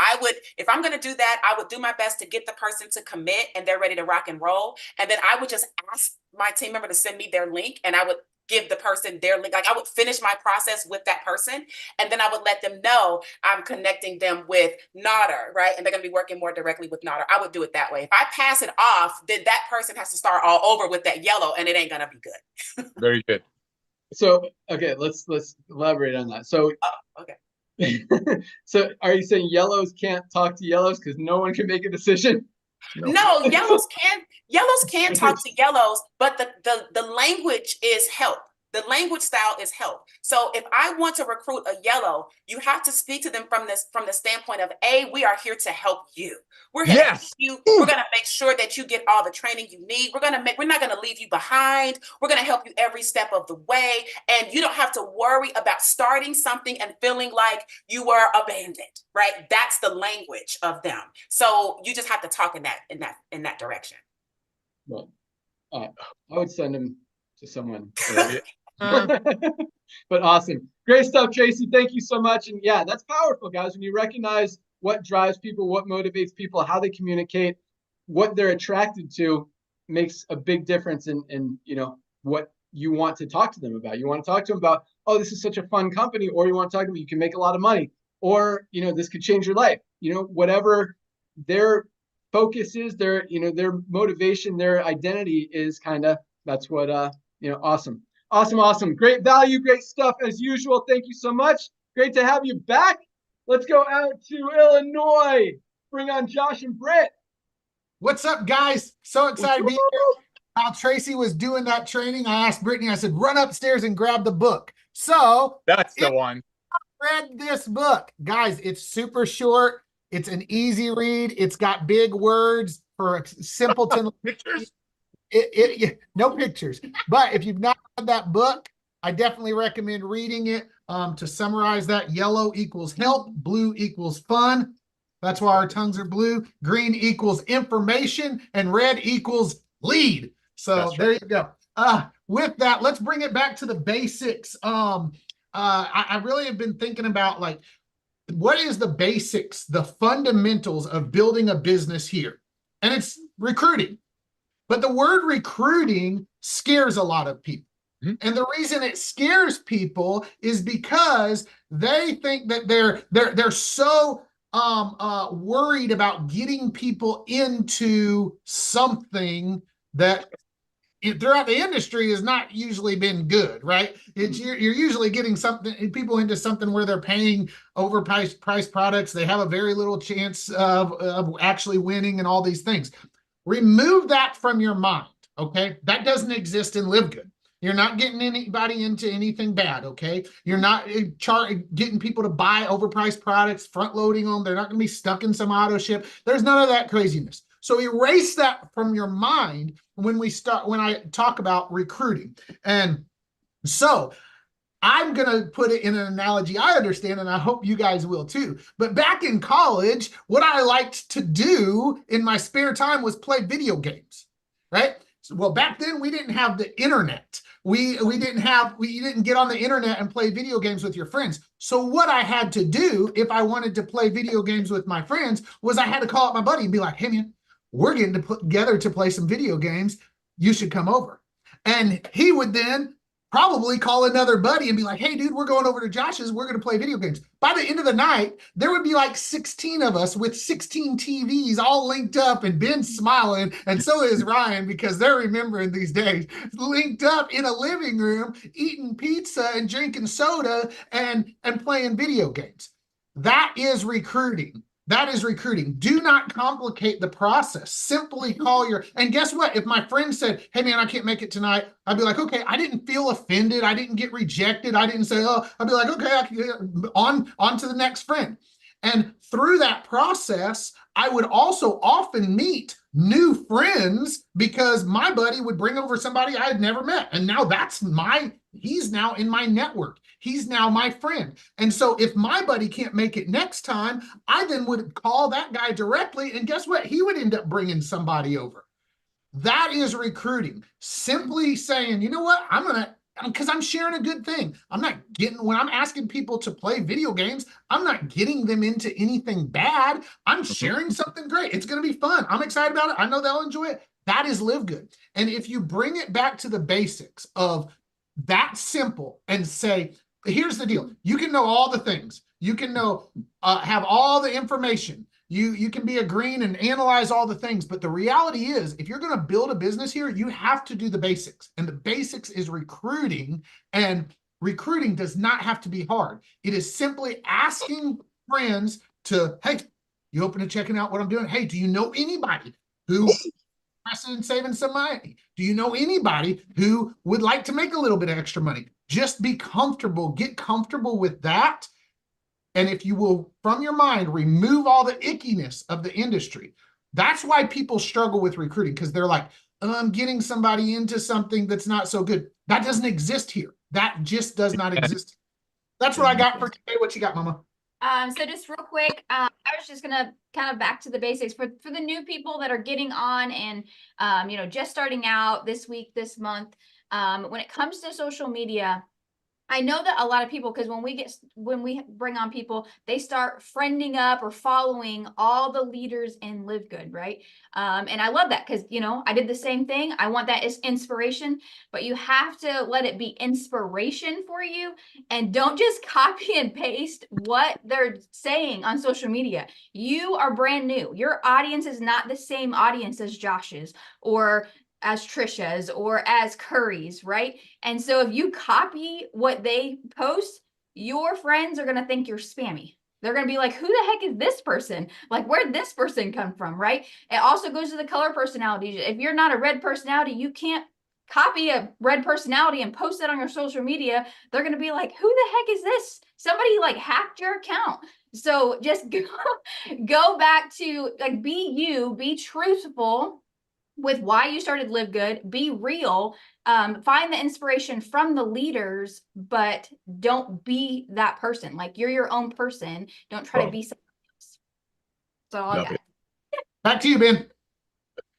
If I'm going to do that, I would do my best to get the person to commit and they're ready to rock and roll. And then I would just ask my team member to send me their link, and I would give the person their link. Like I would finish my process with that person, and then I would let them know I'm connecting them with Nodder, right? And they're going to be working more directly with Nodder. I would do it that way. If I pass it off, then that person has to start all over with that yellow, and it ain't going to be good. Very good. So, okay, let's elaborate on that. So, Okay. so are you saying yellows can't talk to yellows because no one can make a decision? No, yellows can talk to yellows, but the language is help. The language style is help. So if I want to recruit a yellow, you have to speak to them from the standpoint of, we are here to help you. We're here to help you. We're going to make sure that you get all the training you need. We're not going to leave you behind. We're going to help you every step of the way. And you don't have to worry about starting something and feeling like you were abandoned, right? That's the language of them. So you just have to talk in that direction. Well, I would send them to someone. But awesome. Great stuff, Tracy. Thank you so much. And yeah, that's powerful, guys. When you recognize what drives people, what motivates people, how they communicate, what they're attracted to, makes a big difference in what you want to talk to them about. You want to talk to them about, oh, this is such a fun company, or you want to talk to them, you can make a lot of money, or this could change your life. Whatever their focus is, their motivation, their identity is, that's what Awesome. Great value, great stuff as usual. Thank you so much. Great to have you back. Let's go out to Illinois. Bring on Josh and Britt. What's up, guys? So excited to be here. While Tracy was doing that training, I asked Brittany, I said, run upstairs and grab the book. So that's the one. Read this book. Guys, it's super short. It's an easy read. It's got big words for simpleton. Pictures? No pictures. But if you've not read that book, I definitely recommend reading it. To summarize that, yellow equals help, blue equals fun. That's why our tongues are blue. Green equals information, and red equals lead. So there you go. With that, let's bring it back to the basics. I really have been thinking about, like, what is the basics, the fundamentals of building a business here? And it's recruiting. But the word recruiting scares a lot of people. Mm-hmm. And the reason it scares people is because they think that they're so worried about getting people into something that throughout the industry has not usually been good, right? You're usually getting people into something where they're paying overpriced products. They have a very little chance of actually winning and all these things. Remove that from your mind, okay? That doesn't exist in LiveGood. You're not getting anybody into anything bad, okay? You're not getting people to buy overpriced products, front-loading them. They're not going to be stuck in some auto ship. There's none of that craziness. So erase that from your mind when I talk about recruiting. And so I'm going to put it in an analogy I understand, and I hope you guys will too. But back in college, what I liked to do in my spare time was play video games, right? Well, back then we didn't have the internet. We didn't get on the internet and play video games with your friends. So what I had to do if I wanted to play video games with my friends was I had to call up my buddy and be like, hey man, we're getting together to play some video games. You should come over. And he would then probably call another buddy and be like, hey dude, we're going over to Josh's. We're going to play video games. By the end of the night, there would be like 16 of us with 16 TVs all linked up, and Ben's smiling. And so is Ryan, because they're remembering these days, linked up in a living room, eating pizza and drinking soda and playing video games. That is recruiting. That is recruiting. Do not complicate the process. Simply call and guess what? If my friend said, hey man, I can't make it tonight, I'd be like, okay, I didn't feel offended. I didn't get rejected. I didn't say, oh, I'd be like, okay, I can get on to the next friend. And through that process, I would also often meet new friends because my buddy would bring over somebody I had never met. And now he's now in my network. He's now my friend. And so if my buddy can't make it next time, I then would call that guy directly. And guess what? He would end up bringing somebody over. That is recruiting. Simply saying, you know what? Because I'm sharing a good thing. When I'm asking people to play video games, I'm not getting them into anything bad. I'm sharing something great. It's going to be fun. I'm excited about it. I know they'll enjoy it. That is LiveGood. And if you bring it back to the basics of that simple and say, here's the deal. You can know all the things. You can know, have all the information. You can be a green and analyze all the things. But the reality is, if you're going to build a business here, you have to do the basics. And the basics is recruiting. And recruiting does not have to be hard. It is simply asking friends to, hey, you open to checking out what I'm doing? Hey, do you know anybody who interested in saving some money? Do you know anybody who would like to make a little bit of extra money? Just be comfortable, get comfortable with that. And if you will, from your mind, remove all the ickiness of the industry. That's why people struggle with recruiting, because they're like, oh, I'm getting somebody into something that's not so good. That doesn't exist here. That just does not exist. That's what I got for today. What you got, Mama? So just real quick, I was just gonna kind of back to the basics for the new people that are getting on and just starting out this week, this month. When it comes to social media, I know that a lot of people, because when we bring on people, they start friending up or following all the leaders in LiveGood, right? And I love that because, I did the same thing. I want that as inspiration, but you have to let it be inspiration for you, and don't just copy and paste what they're saying on social media. You are brand new. Your audience is not the same audience as Josh's or as Trisha's or as Curry's, right? And so if you copy what they post, your friends are going to think you're spammy. They're going to be like, who the heck is this person? Like, where'd this person come from, right? It also goes to the color personalities. If you're not a red personality, you can't copy a red personality and post it on your social media. They're going to be like, who the heck is this? Somebody like hacked your account. So just go back to like, be you, be truthful with why you started LiveGood, be real, find the inspiration from the leaders, but don't be that person. Like, you're your own person. Don't try to be someone else. So all Love that. it. Back to you, Ben.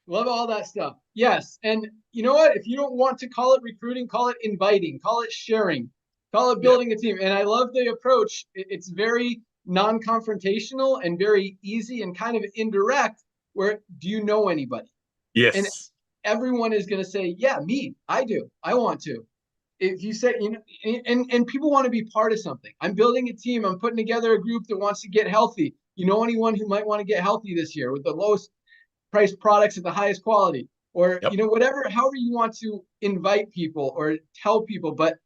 Love all that stuff. Yes. And you know what? If you don't want to call it recruiting, call it inviting, call it sharing, call it building a team. And I love the approach. It's very non-confrontational and very easy and kind of indirect, where do you know anybody? Yes. And everyone is going to say, yeah, me, I do. I want to. If you say, and people want to be part of something. I'm building a team. I'm putting together a group that wants to get healthy. You know anyone who might want to get healthy this year with the lowest priced products at the highest quality, or, whatever, however you want to invite people or tell people. But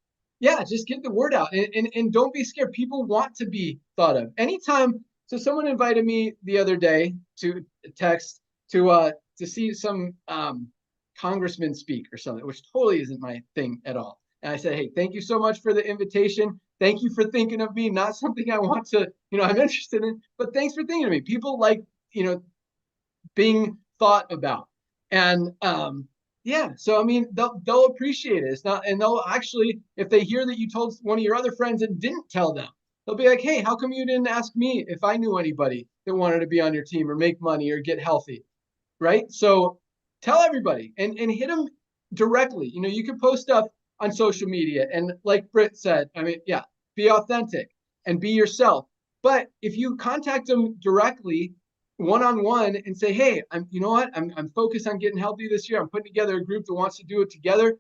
yeah, just get the word out and don't be scared. People want to be thought of. Anytime. So someone invited me the other day to text to see some congressman speak or something, which totally isn't my thing at all. And I said, hey, thank you so much for the invitation. Thank you for thinking of me. Not something I want to, I'm interested in, but thanks for thinking of me. People like, being thought about. And so I mean, they'll appreciate it. It's not, and they'll actually, if they hear that you told one of your other friends and didn't tell them, they'll be like, hey, how come you didn't ask me if I knew anybody that wanted to be on your team or make money or get healthy? Right? So tell everybody and hit them directly. You can post stuff on social media. And like Britt said, I mean, yeah, be authentic and be yourself. But if you contact them directly, one-on-one, and say, hey, I'm focused on getting healthy this year. I'm putting together a group that wants to do it together.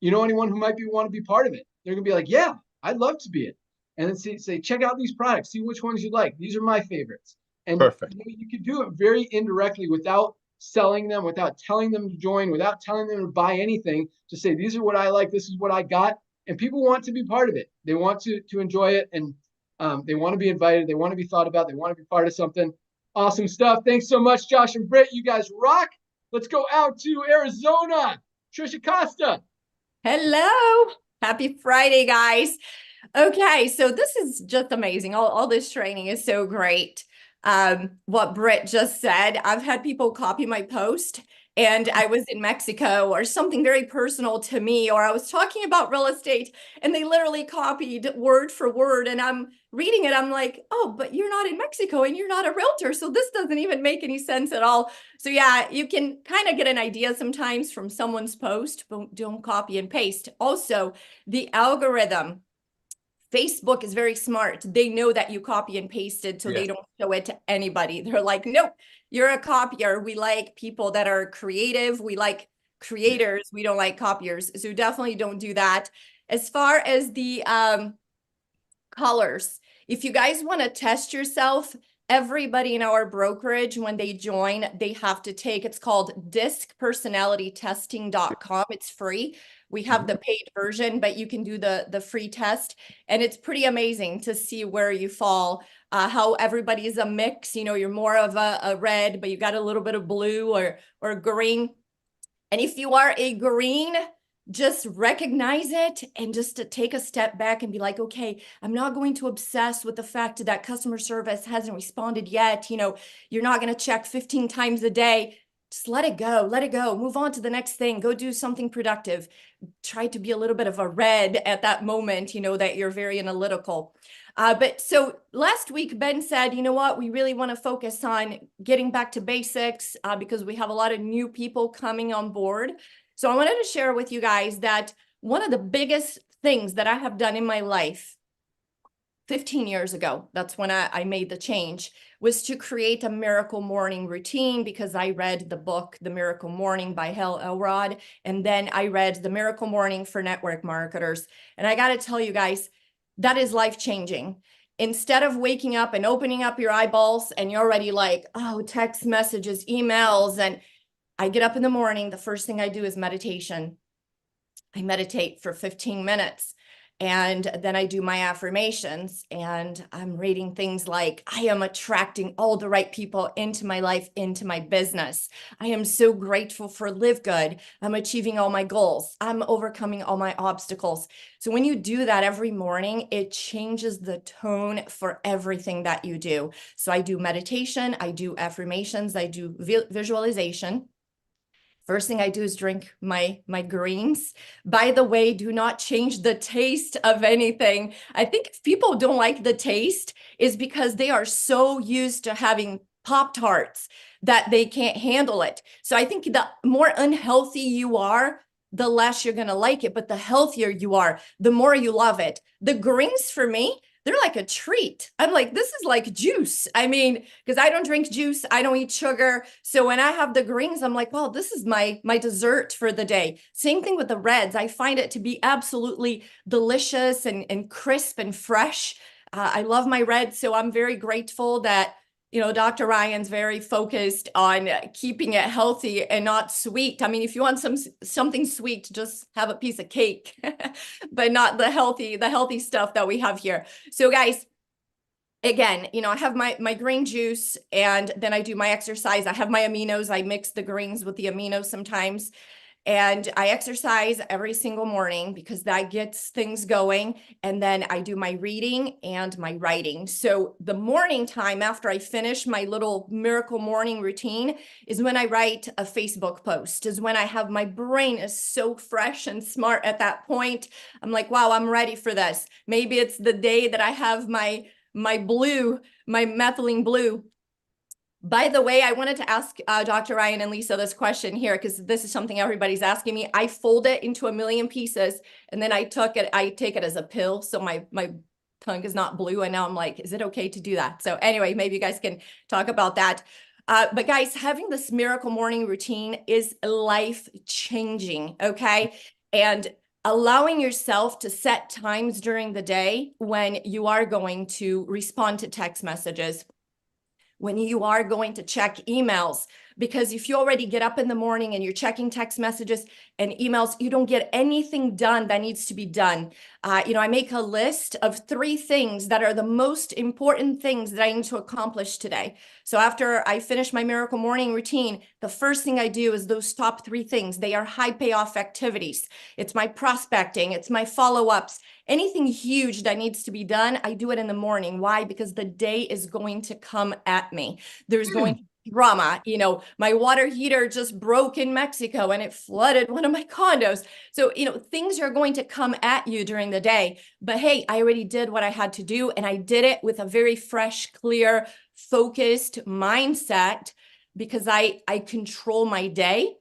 You know anyone who might want to be part of it? They're going to be like, yeah, I'd love to be it. And then say, check out these products, see which ones you like. These are my favorites. And perfect. You could do it very indirectly without selling them, without telling them to join, without telling them to buy anything. Just say, these are what I like. This is what I got. And people want to be part of it. They want to enjoy it. And they want to be invited. They want to be thought about. They want to be part of something. Awesome stuff. Thanks so much, Josh and Britt. You guys rock. Let's go out to Arizona. Trisha Costa. Hello. Happy Friday, guys. Okay, so this is just amazing. All this training is so great. What Britt just said, I've had people copy my post, and I was in Mexico or something very personal to me, or I was talking about real estate and they literally copied word for word, and I'm reading it. I'm like, oh, but you're not in Mexico and you're not a realtor. So this doesn't even make any sense at all. So yeah, you can kind of get an idea sometimes from someone's post, but don't copy and paste. Also, the algorithm. Facebook is very smart. They know that you copy and pasted, so they don't show it to anybody. They're like, nope, you're a copier. We like people that are creative. We like creators. We don't like copiers. So definitely don't do that. As far as the colors, if you guys want to test yourself, everybody in our brokerage, when they join, they have to take, it's called discpersonalitytesting.com. It's free. We have the paid version, but you can do the free test. And it's pretty amazing to see where you fall, how everybody is a mix. You know, you're more of a red, but you got a little bit of blue or green. And if you are a green, just recognize it and just to take a step back and be like, okay, I'm not going to obsess with the fact that customer service hasn't responded yet. You know, you're not going to check 15 times a day. Just let it go, move on to the next thing, go do something productive. Try to be a little bit of a red at that moment, you know, that you're very analytical. But so last week, Ben said, you know what, we really want to focus on getting back to basics because we have a lot of new people coming on board. So I wanted to share with you guys that one of the biggest things that I have done in my life 15 years ago, that's when I made the change, was to create a miracle morning routine because I read the book, The Miracle Morning by Hal Elrod. And then I read The Miracle Morning for Network Marketers. And I got to tell you guys, that is life-changing. Instead of waking up and opening up your eyeballs and you're already like, oh, text messages, emails, and I get up in the morning, the first thing I do is meditation. I meditate for 15 minutes and then I do my affirmations and I'm reading things like, I am attracting all the right people into my life, into my business. I am so grateful for LiveGood. I'm achieving all my goals. I'm overcoming all my obstacles. So when you do that every morning, it changes the tone for everything that you do. So I do meditation, I do affirmations, I do visualization. First thing I do is drink my greens. By the way, do not change the taste of anything. I think if people don't like the taste is because they are so used to having Pop-Tarts that they can't handle it. So I think the more unhealthy you are, the less you're going to like it. But the healthier you are, the more you love it. The greens for me, they're like a treat. I'm like, this is like juice. I mean, because I don't drink juice, I don't eat sugar. So when I have the greens, I'm like, well, this is my dessert for the day. Same thing with the reds. I find it to be absolutely delicious and crisp and fresh. I love my reds. So I'm very grateful that, you know, Dr. Ryan's very focused on keeping it healthy and not sweet. I mean, if you want something sweet, just have a piece of cake, but not the healthy stuff that we have here. So guys, again, you know, I have my green juice and then I do my exercise. I have my aminos. I mix the greens with the aminos sometimes. And I exercise every single morning because that gets things going. And then I do my reading and my writing. So the morning time after I finish my little miracle morning routine is when I write a Facebook post, is when I have my brain is so fresh and smart at that point. I'm like, wow, I'm ready for this. Maybe it's the day that I have my methylene blue. By the way, I wanted to ask Dr. Ryan and Lisa this question here, because this is something everybody's asking me. I fold it into a million pieces, and then I take it as a pill. So my tongue is not blue. And now I'm like, is it okay to do that? So anyway, maybe you guys can talk about that. But guys, having this miracle morning routine is life-changing, okay? And allowing yourself to set times during the day when you are going to respond to text messages, when you are going to check emails, because if you already get up in the morning and you're checking text messages and emails, you don't get anything done that needs to be done. You know, I make a list of 3 things that are the most important things that I need to accomplish today. So after I finish my miracle morning routine, the first thing I do is those top 3 things. They are high payoff activities. It's my prospecting, it's my follow-ups. Anything huge that needs to be done, I do it in the morning. Why? Because the day is going to come at me. There's going to be drama. You know, my water heater just broke in Mexico and it flooded one of my condos. So, you know, things are going to come at you during the day. But hey, I already did what I had to do, and I did it with a very fresh, clear, focused mindset because I control my day.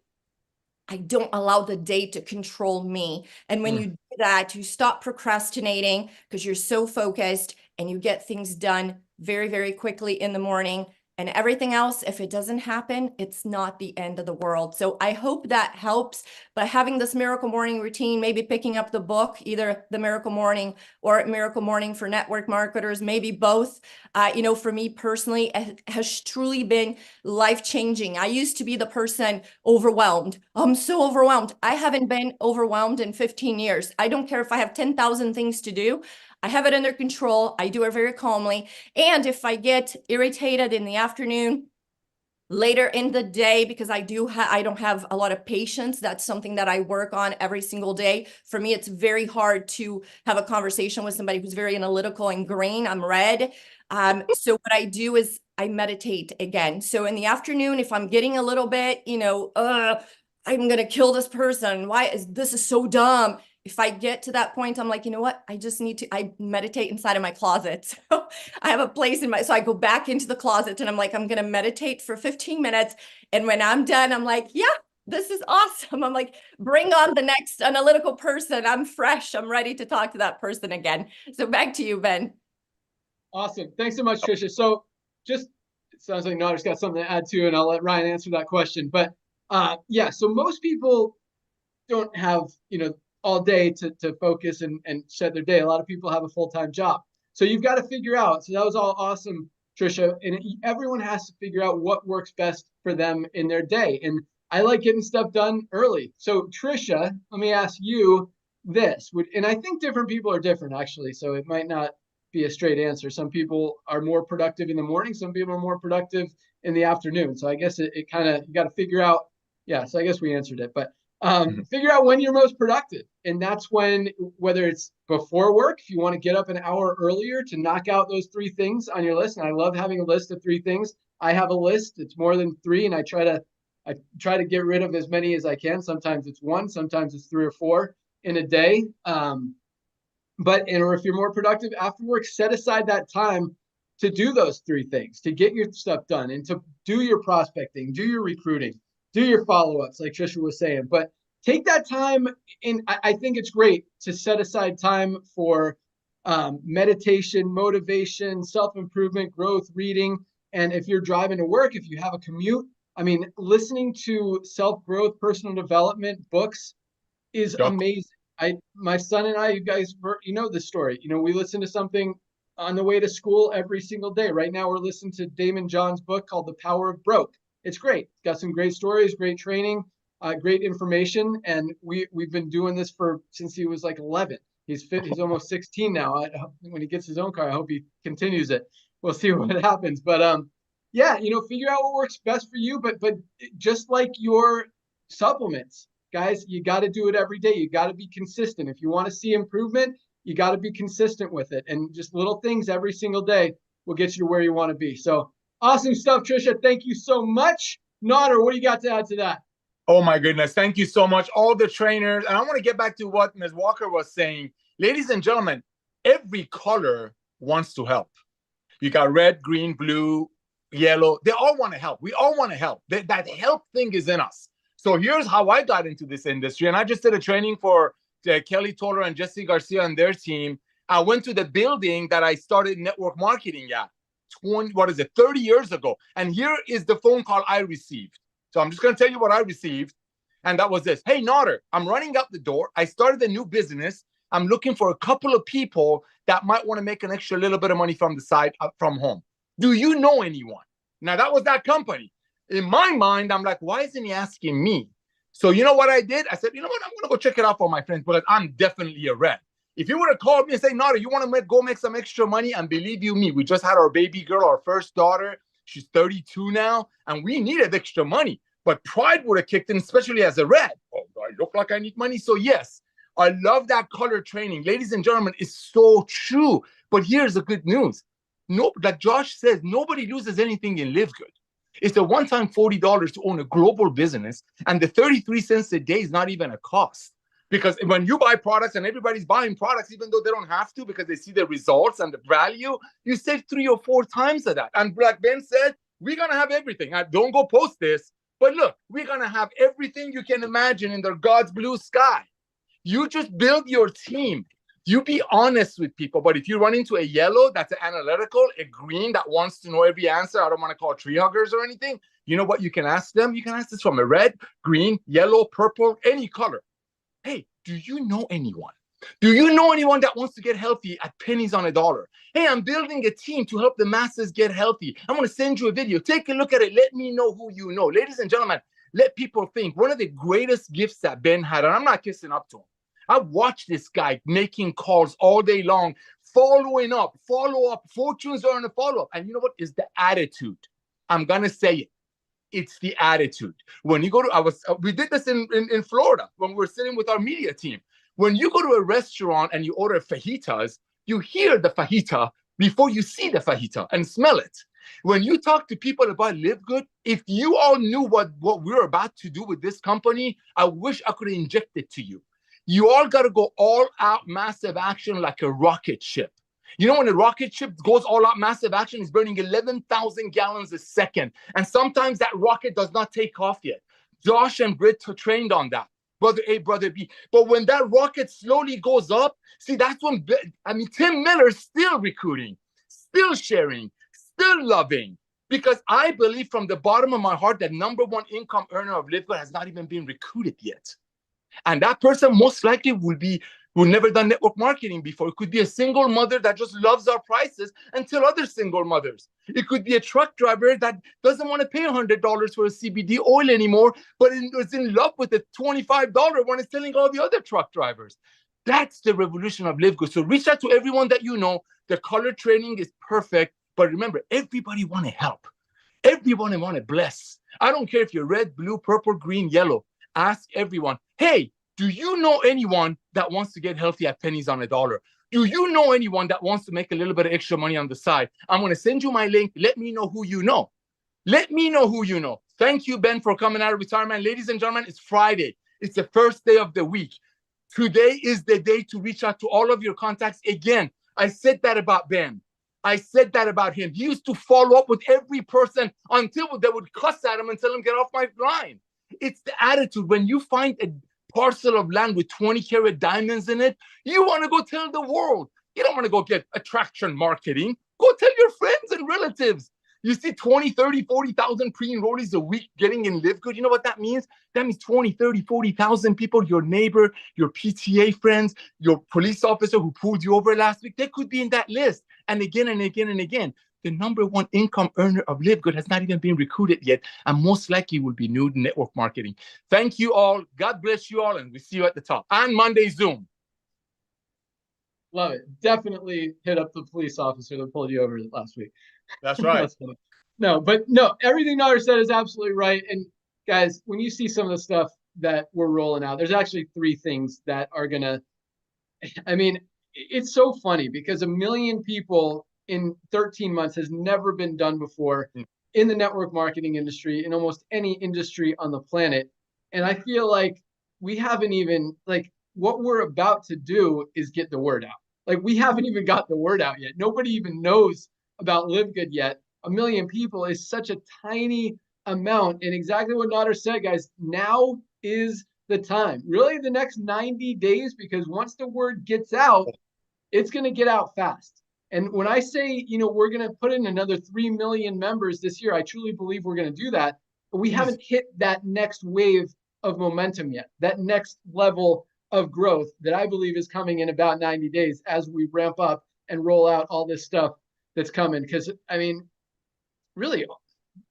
I don't allow the day to control me. And when you do that, you stop procrastinating because you're so focused and you get things done very, very quickly in the morning. And everything else, if it doesn't happen, it's not the end of the world. So I hope that helps. But having this Miracle Morning routine, maybe picking up the book, either the Miracle Morning or Miracle Morning for network marketers, maybe both, for me personally, it has truly been life-changing. I used to be the person overwhelmed. I'm so overwhelmed. I haven't been overwhelmed in 15 years. I don't care if I have 10,000 things to do. I have it under control. I do it very calmly. And if I get irritated in the afternoon, later in the day, because I don't have a lot of patience. That's something that I work on every single day. For me, it's very hard to have a conversation with somebody who's very analytical and green. I'm red. So what I do is I meditate again. So in the afternoon, if I'm getting a little bit, I'm going to kill this person. This is so dumb. If I get to that point, I'm like, you know what? I meditate inside of my closet. So I have a place so I go back into the closet and I'm like, I'm going to meditate for 15 minutes. And when I'm done, I'm like, yeah, this is awesome. I'm like, bring on the next analytical person. I'm fresh. I'm ready to talk to that person again. So back to you, Ben. Awesome. Thanks so much, Trisha. So it sounds like Nader's got something to add to, and I'll let Ryan answer that question. But so most people don't have, all day to focus and set their day. A lot of people have a full-time job. So you've got to figure out. So that was all awesome, Trisha. And everyone has to figure out what works best for them in their day. And I like getting stuff done early. So Trisha, let me ask you this. And I think different people are different, actually. So it might not be a straight answer. Some people are more productive in the morning. Some people are more productive in the afternoon. So I guess it kind of, you got to figure out. Yeah, so I guess we answered it. But figure out when you're most productive. And that's when, whether it's before work, if you want to get up an hour earlier to knock out those 3 things on your list. And I love having a list of 3 things. I have a list. It's more than 3. And I try to get rid of as many as I can. Sometimes it's 1, sometimes it's 3 or 4 in a day. Or if you're more productive after work, set aside that time to do those 3 things, to get your stuff done and to do your prospecting, do your recruiting, do your follow-ups, like Trisha was saying. But take that time, and I think it's great to set aside time for meditation, motivation, self-improvement, growth, reading. And if you're driving to work, if you have a commute, listening to self-growth, personal development books is amazing. My son and I, you guys, the story. We listen to something on the way to school every single day. Right now, we're listening to Damon John's book called The Power of Broke. It's great. It's got some great stories, great training, great information. And we've been doing this since he was like 11. He's almost 16 now. When he gets his own car, I hope he continues it. We'll see what happens. But figure out what works best for you. But just like your supplements, guys, you got to do it every day. You got to be consistent. If you want to see improvement, you got to be consistent with it. And just little things every single day will get you to where you want to be. So awesome stuff, Trisha. Thank you so much. Nader, what do you got to add to that? Oh, my goodness. Thank you so much. All the trainers. And I want to get back to what Ms. Walker was saying. Ladies and gentlemen, every color wants to help. You got red, green, blue, yellow. They all want to help. We all want to help. That help thing is in us. So here's how I got into this industry. And I just did a training for Kelly Toller and Jesse Garcia and their team. I went to the building that I started network marketing at 30 years ago. And here is the phone call I received. So I'm just going to tell you what I received. And that was this. Hey, Nader, I'm running out the door. I started a new business. I'm looking for a couple of people that might want to make an extra little bit of money from the side from home. Do you know anyone? Now, that was that company. In my mind, I'm like, why isn't he asking me? So you know what I did? I said, you know what? I'm going to go check it out for my friends, but I'm definitely a red. If you would have called me and say, Nader, you want to go make some extra money? And believe you me, we just had our baby girl, our first daughter. She's 32 now, and we needed extra money. But pride would have kicked in, especially as a red. Oh, do I look like I need money? So yes, I love that color training. Ladies and gentlemen, it's so true. But here's the good news. Like Josh says, nobody loses anything in LiveGood. It's a one-time $40 to own a global business, and the 33 cents a day is not even a cost. Because when you buy products, and everybody's buying products, even though they don't have to, because they see the results and the value, you save 3 or 4 times of that. And like Ben said, we're going to have everything. Don't go post this, but look, we're going to have everything you can imagine in the God's blue sky. You just build your team. You be honest with people. But if you run into a yellow that's analytical, a green that wants to know every answer, I don't want to call tree huggers or anything. You know what you can ask them? You can ask this from a red, green, yellow, purple, any color. Hey, do you know anyone? Do you know anyone that wants to get healthy at pennies on a dollar? Hey, I'm building a team to help the masses get healthy. I'm going to send you a video. Take a look at it. Let me know who you know. Ladies and gentlemen, let people think. One of the greatest gifts that Ben had, and I'm not kissing up to him. I watched this guy making calls all day long, following up, follow up. Fortunes are in a follow up. And you know what is the attitude? I'm going to say it. It's the attitude. When you go to, we did this in Florida when we were sitting with our media team. When you go to a restaurant and you order fajitas, you hear the fajita before you see the fajita and smell it. When you talk to people about LiveGood, if you all knew what we're about to do with this company, I wish I could inject it to you. You all got to go all out massive action like a rocket ship. You know, when a rocket ship goes all out massive action, it's burning 11,000 gallons a second. And sometimes that rocket does not take off yet. Josh and Britt trained on that. Brother A, brother B. But when that rocket slowly goes up, see, that's when, Tim Miller's still recruiting, still sharing, still loving. Because I believe from the bottom of my heart that #1 income earner of LiveGood has not even been recruited yet. And that person most likely will never done network marketing before. It could be a single mother that just loves our prices and tell other single mothers. It could be a truck driver that doesn't want to pay $100 for a CBD oil anymore, but is in love with the $25 one it's telling all the other truck drivers. That's the revolution of LiveGood. So reach out to everyone that you know. The color training is perfect. But remember, everybody want to help. Everyone want to bless. I don't care if you're red, blue, purple, green, yellow. Ask everyone, hey, do you know anyone that wants to get healthy at pennies on a dollar? Do you know anyone that wants to make a little bit of extra money on the side? I'm going to send you my link. Let me know who you know. Let me know who you know. Thank you, Ben, for coming out of retirement. Ladies and gentlemen, it's Friday. It's the first day of the week. Today is the day to reach out to all of your contacts. Again, I said that about Ben. I said that about him. He used to follow up with every person until they would cuss at him and tell him, get off my line. It's the attitude. When you find a parcel of land with 20-carat diamonds in it, you want to go tell the world. You don't want to go get attraction marketing. Go tell your friends and relatives. You see 20, 30, 40,000 pre-enrollees a week getting in LiveGood. You know what that means? That means 20, 30, 40,000 people, your neighbor, your PTA friends, your police officer who pulled you over last week, they could be in that list. And again and again and again. The #1 income earner of LiveGood has not even been recruited yet, and most likely will be new to network marketing. Thank you all. God bless you all, and we'll see you at the top. On Monday, Zoom. Love it. Definitely hit up the police officer that pulled you over last week. That's right. That's funny. No, everything Nader said is absolutely right. And guys, when you see some of the stuff that we're rolling out, there's actually 3 things that are gonna, it's so funny because 1 million people in 13 months has never been done before in the network marketing industry, in almost any industry on the planet. And I feel like we haven't even, what we're about to do is get the word out. We haven't even got the word out yet. Nobody even knows about LiveGood yet. 1 million people is such a tiny amount. And exactly what Nader said, guys, now is the time. Really the next 90 days, because once the word gets out, it's going to get out fast. And when I say, we're going to put in another 3 million members this year, I truly believe we're going to do that. But we haven't hit that next wave of momentum yet, that next level of growth that I believe is coming in about 90 days as we ramp up and roll out all this stuff that's coming. Because, really,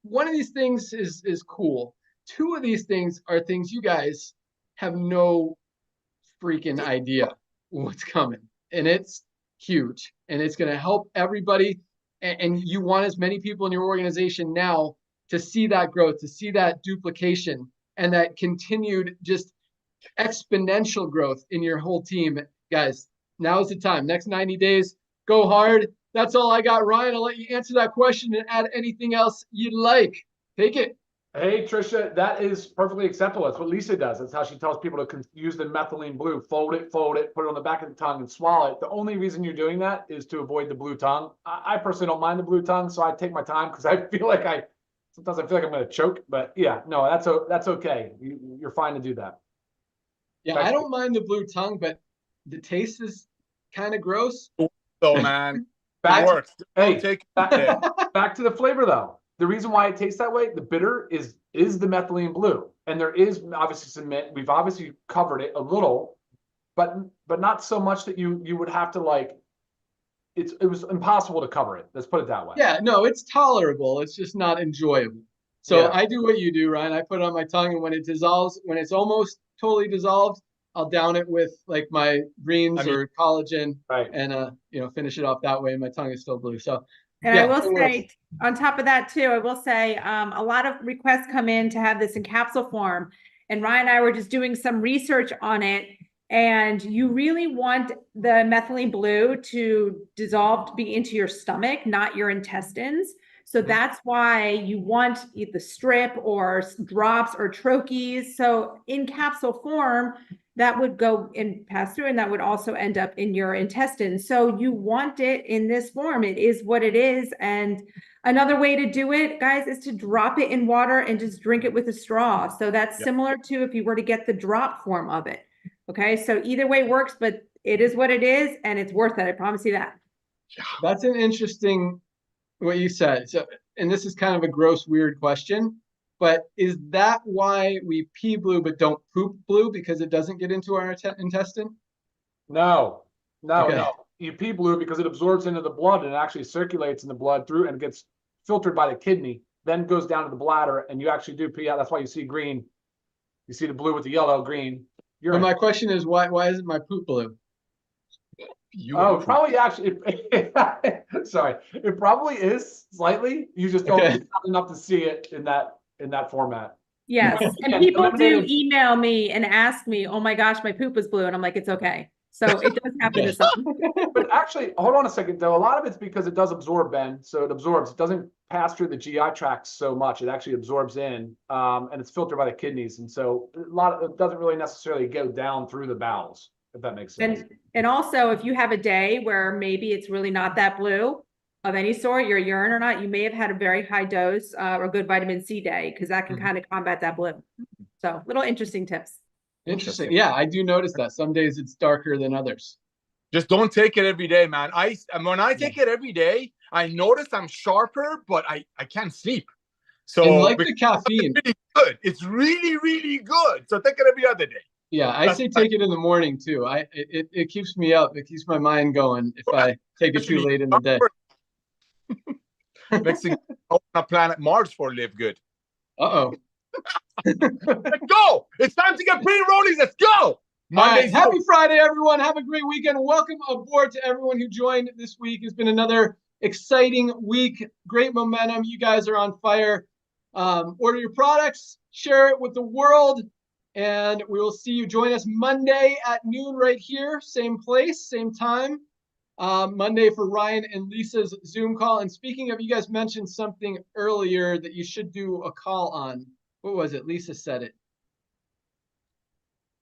one of these things is cool. 2 of these things are things you guys have no freaking idea what's coming. And it's huge, and it's going to help everybody. And you want as many people in your organization now to see that growth, to see that duplication, and that continued just exponential growth in your whole team. Guys, now is the time. Next 90 days, go hard. That's all I got. Ryan, I'll let you answer that question and add anything else you'd like. Take it. Hey, Trisha, that is perfectly acceptable. That's what Lisa does. That's how she tells people to use the methylene blue. Fold it, put it on the back of the tongue and swallow it. The only reason you're doing that is to avoid the blue tongue. I personally don't mind the blue tongue, so I take my time because I feel like sometimes I feel like I'm going to choke. But yeah, no, that's okay. You're fine to do that. Yeah, I don't mind the blue tongue, but the taste is kind of gross. So man, Back- it works. Hey, Don't take back to the flavor though. The reason why it tastes that way, the bitter is the methylene blue, and there is obviously some mint. We've obviously covered it a little, but not so much that you would have to like. It was impossible to cover it. Let's put it that way. Yeah, no, it's tolerable. It's just not enjoyable. So Yeah. I do what you do, Ryan. I put it on my tongue, and when it dissolves, when it's almost totally dissolved, I'll down it with like my greens or collagen, Right. and you know, finish it off that way. And my tongue is still blue. So And yeah, I will it works. say, on top of that too, I will say a lot of requests come in to have this in capsule form. And Ryan and I were just doing some research on it. And you really want the methylene blue to dissolve to be into your stomach, not your intestines. So that's why you want the strip or drops or troches. So in capsule form, that would go and pass through, and that would also end up in your intestines. So you want it in this form. It is what it is. And another way to do it, guys, is to drop it in water and just drink it with a straw. So that's similar to if you were to get the drop form of it. Okay, so either way works, but it is what it is, and it's worth it. I promise you that. That's an interesting what you said. So, and this is kind of a gross, weird question, but is that why we pee blue but don't poop blue, because it doesn't get into our intestine? No. Okay. You pee blue because it absorbs into the blood and it actually circulates in the blood through and gets filtered by the kidney, then goes down to the bladder, and you actually do pee out. That's why you see green. You see the blue with the yellow, green. But my question is, why isn't my poop blue? Probably actually. Sorry, it probably is slightly. You just don't it's not enough to see it in that format. Yes, and Yeah, people do eliminated- email me and ask me, "Oh my gosh, my poop was blue," and I'm like, "It's okay." So it does happen to some. But actually, hold on a second though. A lot of it's because it does absorb, Ben. So it absorbs. It doesn't pass through the GI tract so much. It actually absorbs in, and it's filtered by the kidneys, and so it doesn't really necessarily go down through the bowels, if that makes sense. And also, if you have a day where maybe it's really not that blue of any sort, your urine or not, you may have had a very high dose or good vitamin C day, because that can kind of combat that blue. So little interesting tips. Interesting. Yeah, I do notice that. Some days it's darker than others. Just don't take it every day, man. When I take it every day, I notice I'm sharper, but I can't sleep. So and like the caffeine, it's really good. It's really, really good. So take it every other day. Yeah, I say take it in the morning too. It keeps me up. It keeps my mind going if I take it too late in the day. Next thing, open up planet Mars for LiveGood. Uh-oh. Let's go. It's time to get pre-rollies. Let's go. Monday. Happy Friday, everyone. Have a great weekend. Welcome aboard to everyone who joined this week. It's been another exciting week. Great momentum. You guys are on fire. Order your products, share it with the world, and we will see you. Join us Monday at noon right here. Same place, same time. Monday for Ryan and Lisa's Zoom call. And speaking of, you guys mentioned something earlier that you should do a call on. What was it? Lisa said it.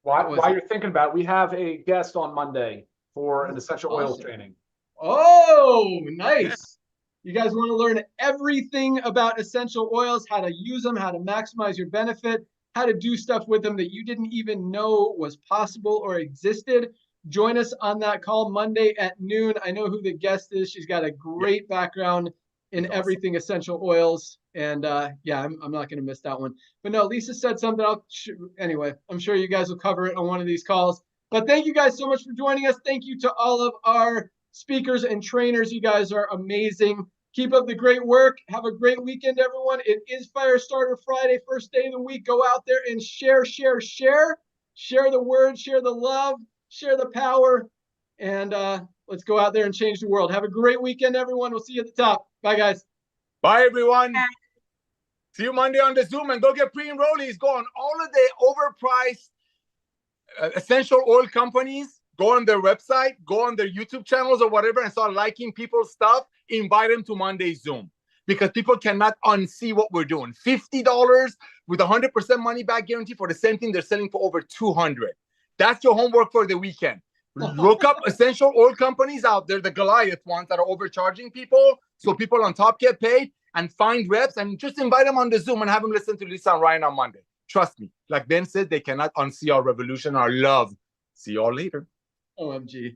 While you're thinking about it, we have a guest on Monday for an essential oils training. Oh, nice. You guys want to learn everything about essential oils, how to use them, how to maximize your benefit, how to do stuff with them that you didn't even know was possible or existed. Join us on that call Monday at noon. I know who the guest is. She's got a great background in everything essential oils. And yeah, I'm not going to miss that one. But no, Lisa said something. Anyway, I'm sure you guys will cover it on one of these calls. But thank you guys so much for joining us. Thank you to all of our speakers and trainers. You guys are amazing. Keep up the great work. Have a great weekend, everyone. It is Firestarter Friday, first day of the week. Go out there and share, share, share. Share the word, share the love, share the power. And let's go out there and change the world. Have a great weekend, everyone. We'll see you at the top. Bye, guys. Bye, everyone. Bye. See you Monday on the Zoom, and go get pre-enrollees. Go on all of the overpriced essential oil companies. Go on their website, go on their YouTube channels or whatever, and start liking people's stuff. Invite them to Monday's Zoom, because people cannot unsee what we're doing. $50 with 100% money back guarantee for the same thing they're selling for over $200. That's your homework for the weekend. Look up essential oil companies out there, the Goliath ones that are overcharging people, so people on top get paid, and find reps and just invite them on the Zoom and have them listen to Lisa and Ryan on Monday. Trust me, like Ben said, they cannot unsee our revolution, our love. See you all later. OMG.